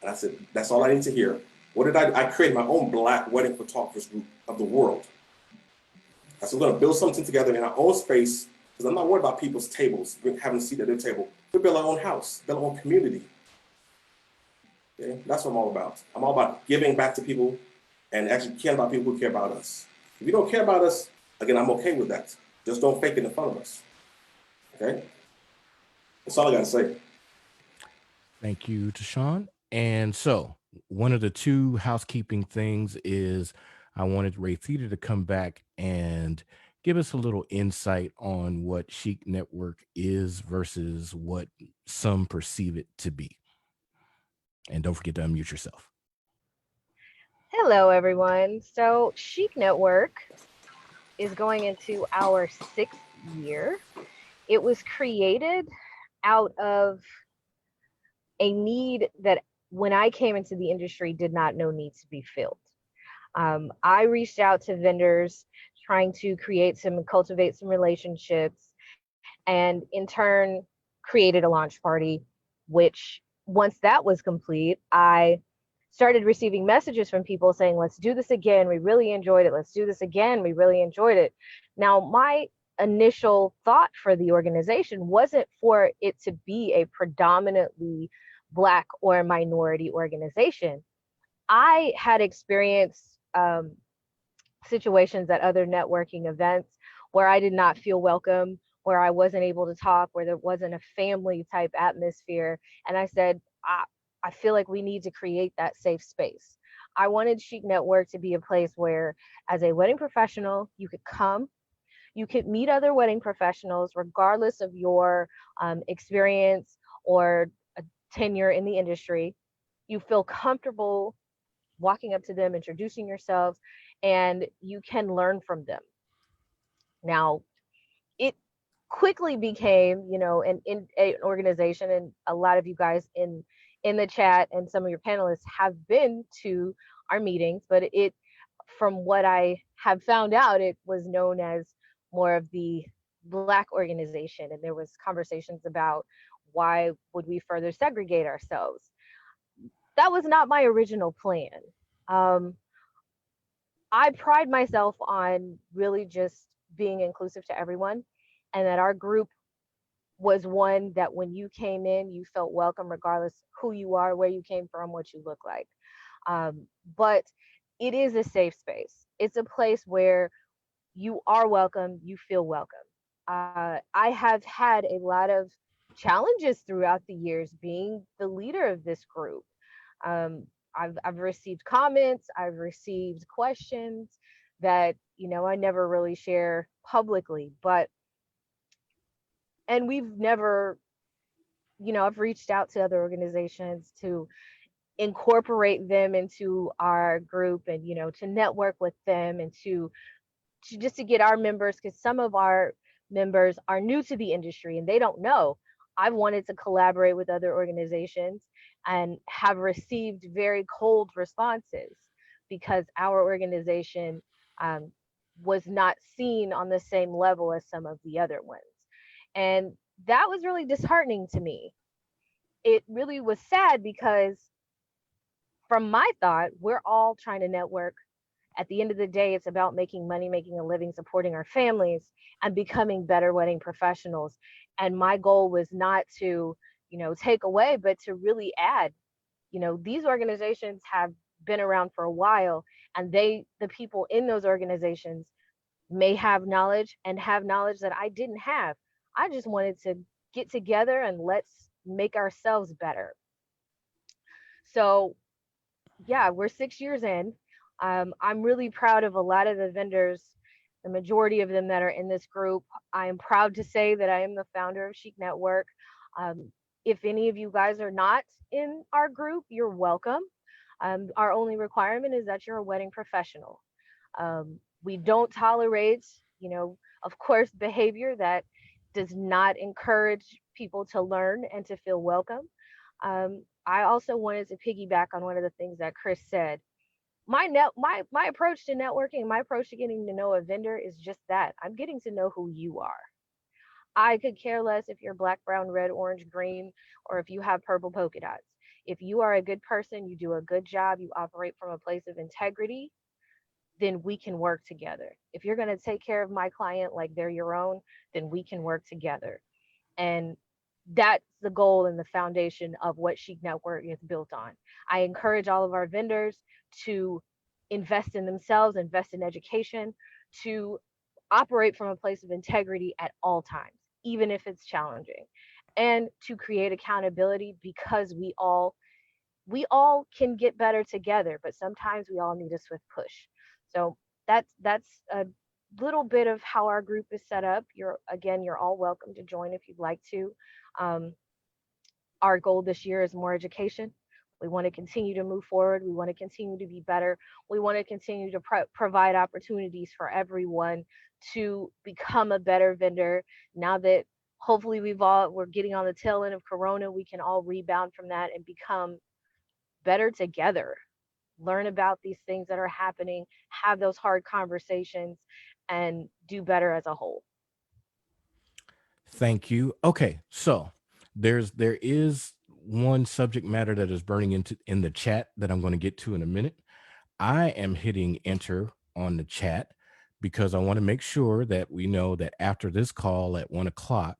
And I said, that's all I need to hear. What did I do? I created my own black wedding photographers group of the world. I said, we're gonna build something together in our own space, because I'm not worried about people's tables, having a seat at their table. We build our own house, build our own community. Okay? That's what I'm all about. I'm all about giving back to people and actually caring about people who care about us. If you don't care about us, again, I'm okay with that. Just don't fake it in front of us. Okay? That's all I gotta say. Thank you, Tashawn. And so one of the two housekeeping things is I wanted Ray Theta to come back and give us a little insight on what Chic Network is versus what some perceive it to be. And don't forget to unmute yourself. Hello, everyone. So Chic Network is going into our 6th year. It was created out of a need that when I came into the industry did not know needs to be filled. I reached out to vendors trying to cultivate some relationships, and in turn created a launch party, which once that was complete, I started receiving messages from people saying, let's do this again. We really enjoyed it. Let's do this again. We really enjoyed it. Now, my initial thought for the organization wasn't for it to be a predominantly Black or minority organization. I had experienced situations at other networking events where I did not feel welcome, where I wasn't able to talk, where there wasn't a family type atmosphere. And I said, I feel like we need to create that safe space. I wanted Chic Network to be a place where, as a wedding professional, you could come, you could meet other wedding professionals, regardless of your experience or tenure in the industry. You feel comfortable walking up to them, introducing yourselves, and you can learn from them. Now, it quickly became, an organization, and a lot of you guys in the chat and some of your panelists have been to our meetings, but it, from what I have found out, it was known as more of the Black organization, and there was conversations about why would we further segregate ourselves. That was not my original plan. Um, I pride myself on really just being inclusive to everyone, and that our group was one that when you came in, you felt welcome, regardless who you are, where you came from, what you look like. But it is a safe space. It's a place where you are welcome, you feel welcome. I have had a lot of challenges throughout the years being the leader of this group. Um, I've received comments, I've received questions that, I never really share publicly, but, and we've never, I've reached out to other organizations to incorporate them into our group, and, to network with them, and to just to get our members, because some of our members are new to the industry and they don't know. I've wanted to collaborate with other organizations and have received very cold responses because our organization um, was not seen on the same level as some of the other ones. And that was really disheartening to me. It really was sad because, from my thought, we're all trying to network. At the end of the day, it's about making money, making a living, supporting our families, and becoming better wedding professionals. And my goal was not to, take away, but to really add. These organizations have been around for a while, and the people in those organizations may have knowledge and have knowledge that I didn't have. I just wanted to get together and let's make ourselves better. So yeah, we're 6 years in. I'm really proud of a lot of the vendors, the majority of them that are in this group. I am proud to say that I am the founder of Chic Network. If any of you guys are not in our group, you're welcome. Our only requirement is that you're a wedding professional. We don't tolerate, of course, behavior that does not encourage people to learn and to feel welcome. I also wanted to piggyback on one of the things that Chris said. My approach to networking, my approach to getting to know a vendor is just that. I'm getting to know who you are. I could care less if you're black, brown, red, orange, green, or if you have purple polka dots. If you are a good person, you do a good job, you operate from a place of integrity, then we can work together. If you're going to take care of my client like they're your own, then we can work together. And that's the goal and the foundation of what Chic Network is built on. I encourage all of our vendors to invest in themselves, invest in education, to operate from a place of integrity at all times, even if it's challenging, and to create accountability, because we all can get better together, but sometimes we all need a swift push. So that's a little bit of how our group is set up. You're all welcome to join if you'd like to. Um, our goal this year is more education. We want to continue to move forward. We want to continue to be better. We want to continue to provide opportunities for everyone to become a better vendor. Now that hopefully we're getting on the tail end of Corona, we can all rebound from that and become better together. Learn about these things that are happening, have those hard conversations, and do better as a whole. Thank you. Okay, so there is one subject matter that is burning in the chat that I'm going to get to in a minute. I am hitting enter on the chat because I want to make sure that we know that after this call at 1 o'clock,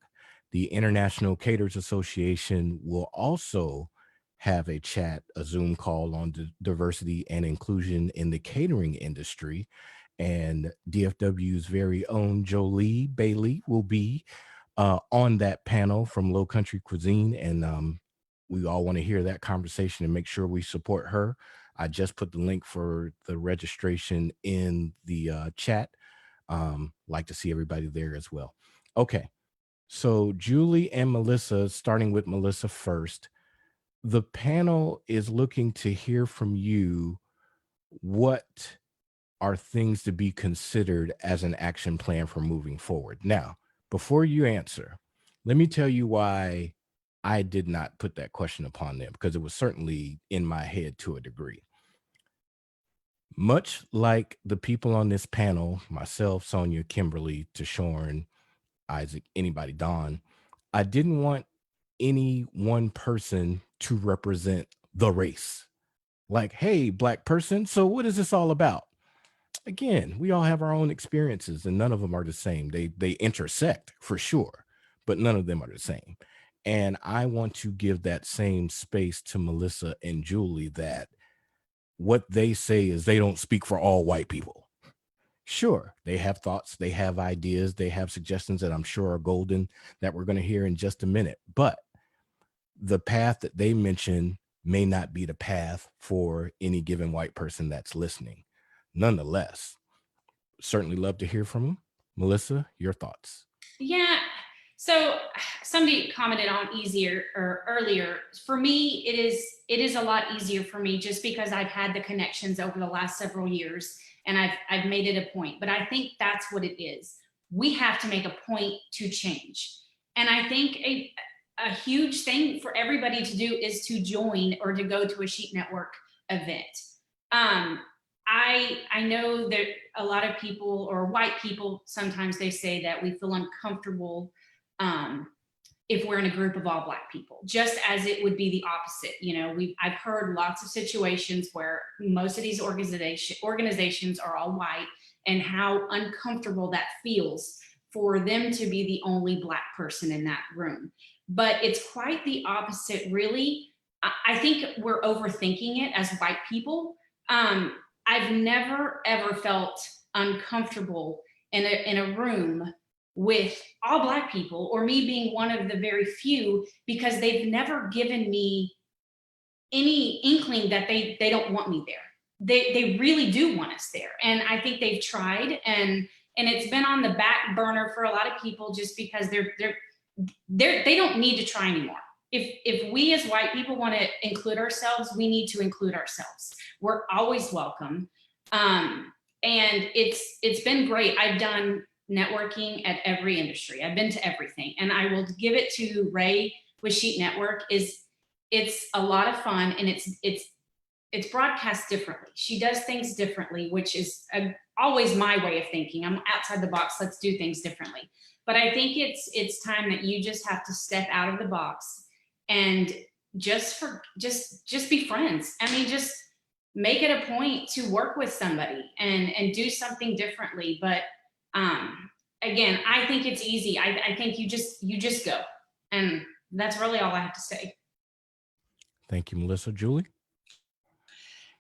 the International Caterers Association will also have a chat, a Zoom call on diversity and inclusion in the catering industry. And DFW's very own Jolie Bailey will be on that panel from Low Country Cuisine. And we all want to hear that conversation and make sure we support her. I just put the link for the registration in the chat. Like to see everybody there as well. Okay, so Julie and Melissa, starting with Melissa first, the panel is looking to hear from you. What are things to be considered as an action plan for moving forward? Now, before you answer, let me tell you why I did not put that question upon them, because it was certainly in my head to a degree. Much like the people on this panel, myself, Sonia, Kimberly, Tashorn, Isaac, anybody, Don, I didn't want any one person to represent the race. Like, hey, Black person, so what is this all about? Again, we all have our own experiences and none of them are the same. They intersect for sure, but none of them are the same. And I want to give that same space to Melissa and Julie, that what they say is they don't speak for all white people. Sure, they have thoughts, they have ideas, they have suggestions that I'm sure are golden that we're going to hear in just a minute. But the path that they mention may not be the path for any given white person that's listening. Nonetheless, certainly love to hear from them. Melissa, your thoughts? Yeah. So somebody commented on easier or earlier. For me, it is a lot easier for me just because I've had the connections over the last several years and I've made it a point. But I think that's what it is. We have to make a point to change. And I think a huge thing for everybody to do is to join or to go to a Sheet Network event. I know that a lot of people, or white people, sometimes they say that we feel uncomfortable if we're in a group of all Black people, just as it would be the opposite. You know, I've heard lots of situations where most of these organizations are all white, and how uncomfortable that feels for them to be the only Black person in that room. But it's quite the opposite, really. I think we're overthinking it as white people. I've never, ever felt uncomfortable in a room with all Black people, or me being one of the very few, because they've never given me any inkling that they don't want me there. They really do want us there. And I think they've tried, and it's been on the back burner for a lot of people just because they don't need to try anymore. If we as white people want to include ourselves, we need to include ourselves. We're always welcome. And it's been great. I've done networking at every industry. I've been to everything. And I will give it to Ray with Sheet Network. It's a lot of fun, and it's broadcast differently. She does things differently, which is always my way of thinking. I'm outside the box. Let's do things differently. But I think it's time that you just have to step out of the box and just be friends. I mean, just make it a point to work with somebody and do something differently. But again, I think it's easy. I think you just go, and that's really all I have to say. Thank you, Melissa. Julie?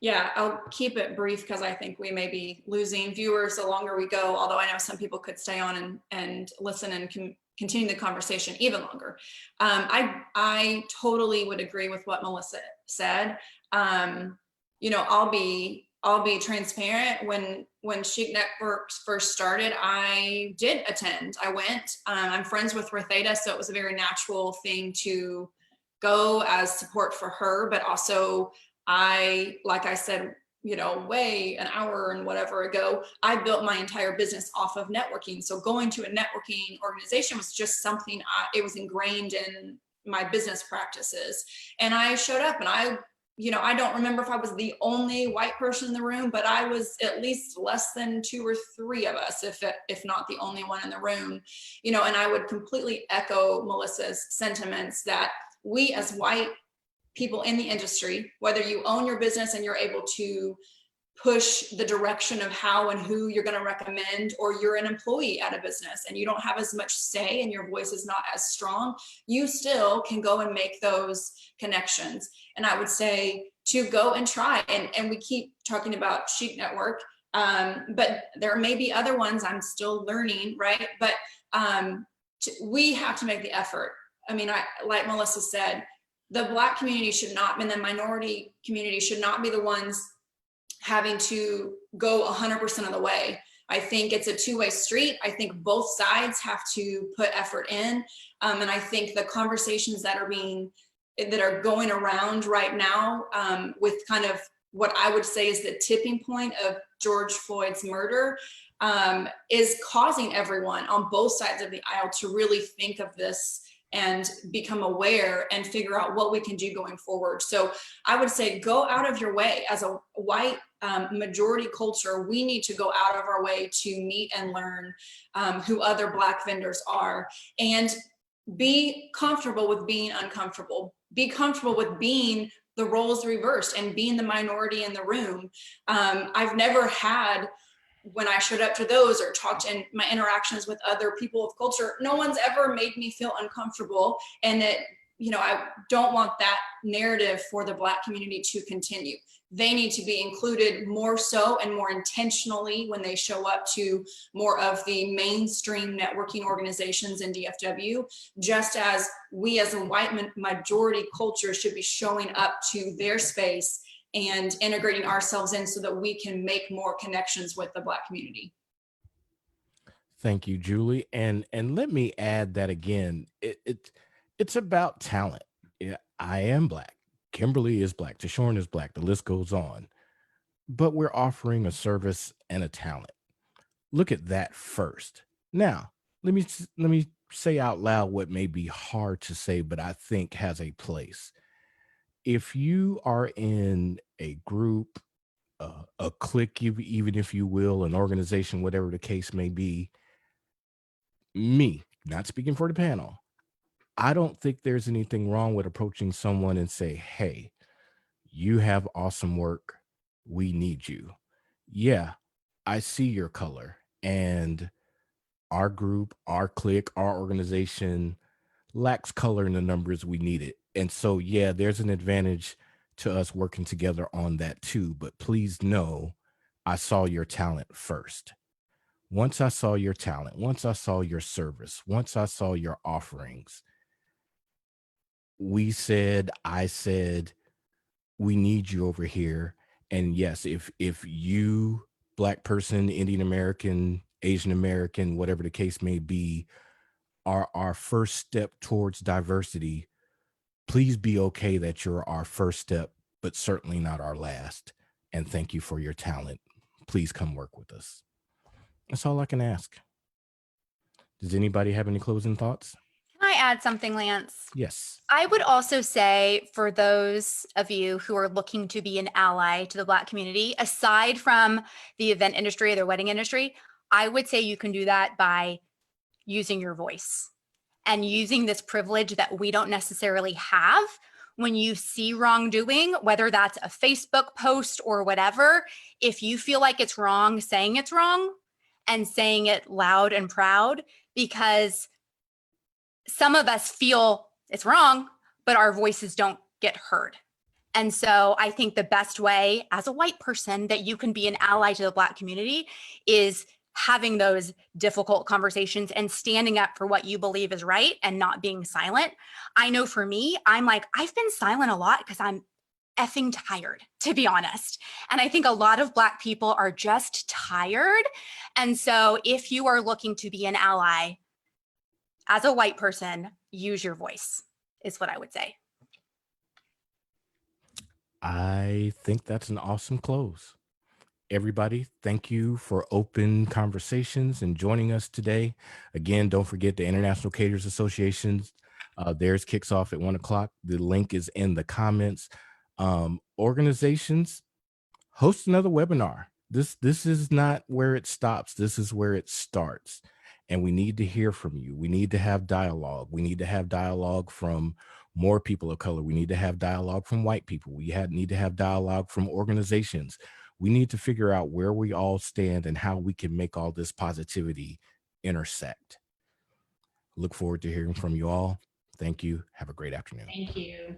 Yeah, I'll keep it brief because I think we may be losing viewers the longer we go, although I know some people could stay on and listen and continue the conversation even longer. I totally would agree with what Melissa said. You know, I'll be transparent. When Sheet Networks first started, I did attend. I went. I'm friends with Ratheta, so it was a very natural thing to go as support for her, but also like I said, you know, way an hour and whatever ago, I built my entire business off of networking. So going to a networking organization was just something, it was ingrained in my business practices. And I showed up, and I don't remember if I was the only white person in the room, but I was at least less than 2 or 3 of us, if not the only one in the room, you know. And I would completely echo Melissa's sentiments that we as white people in the industry, whether you own your business and you're able to push the direction of how and who you're going to recommend, or you're an employee at a business and you don't have as much say and your voice is not as strong, you still can go and make those connections. And I would say to go and try, and we keep talking about Sheet Network, but there may be other ones I'm still learning, right? But we have to make the effort. I mean, like Melissa said, the Black community should not, and the minority community should not be the ones having to go 100% of the way. I think it's a two-way street. I think both sides have to put effort in. And I think the conversations that are going around right now with kind of what I would say is the tipping point of George Floyd's murder is causing everyone on both sides of the aisle to really think of this and become aware and figure out what we can do going forward. So I would say go out of your way. As a white majority culture, we need to go out of our way to meet and learn who other Black vendors are, and be comfortable with being uncomfortable. Be comfortable with being the roles reversed and being the minority in the room. I've never had, when I showed up to those or talked in my interactions with other people of culture, no one's ever made me feel uncomfortable. And that, you know, I don't want that narrative for the Black community to continue. They need to be included more so and more intentionally when they show up to more of the mainstream networking organizations in DFW, just as we as a white majority culture should be showing up to their space and integrating ourselves in so that we can make more connections with the Black community. Thank you, Julie. And let me add that again, it's about talent. Yeah, I am Black. Kimberly is Black. Tashorn is Black. The list goes on. But we're offering a service and a talent. Look at that first. Now, let me say out loud what may be hard to say, but I think has a place. If you are in a group, a clique, even if you will, an organization, whatever the case may be, me, not speaking for the panel, I don't think there's anything wrong with approaching someone and say, hey, you have awesome work. We need you. Yeah, I see your color, and our group, our clique, our organization lacks color in the numbers we needed. And so, yeah, there's an advantage to us working together on that too. But please know, I saw your talent first. Once I saw your talent, once I saw your service, once I saw your offerings, I said, we need you over here. And yes, if you, Black person, Indian American, Asian American, whatever the case may be, are our first step towards diversity, please be okay that you're our first step, but certainly not our last. And thank you for your talent. Please come work with us. That's all I can ask. Does anybody have any closing thoughts? Can I add something, Lance? Yes. I would also say, for those of you who are looking to be an ally to the Black community, aside from the event industry or the wedding industry, I would say you can do that by using your voice and using this privilege that we don't necessarily have. When you see wrongdoing, whether that's a Facebook post or whatever, if you feel like it's wrong, saying it's wrong and saying it loud and proud, because some of us feel it's wrong, but our voices don't get heard. And so I think the best way as a white person that you can be an ally to the Black community is having those difficult conversations and standing up for what you believe is right and not being silent. I know for me, I'm like, I've been silent a lot because I'm effing tired, to be honest. And I think a lot of Black people are just tired. And so if you are looking to be an ally as a white person, use your voice, is what I would say. I think that's an awesome close. Everybody, thank you for open conversations and joining us today. Again, don't forget the International Caterers Association. Theirs kicks off at 1 o'clock. The link is in the comments. Organizations, host another webinar. This is not where it stops. This is where it starts. And we need to hear from you. We need to have dialogue. We need to have dialogue from more people of color. We need to have dialogue from white people. We need to have dialogue from organizations. We need to figure out where we all stand and how we can make all this positivity intersect. Look forward to hearing from you all. Thank you. Have a great afternoon. Thank you.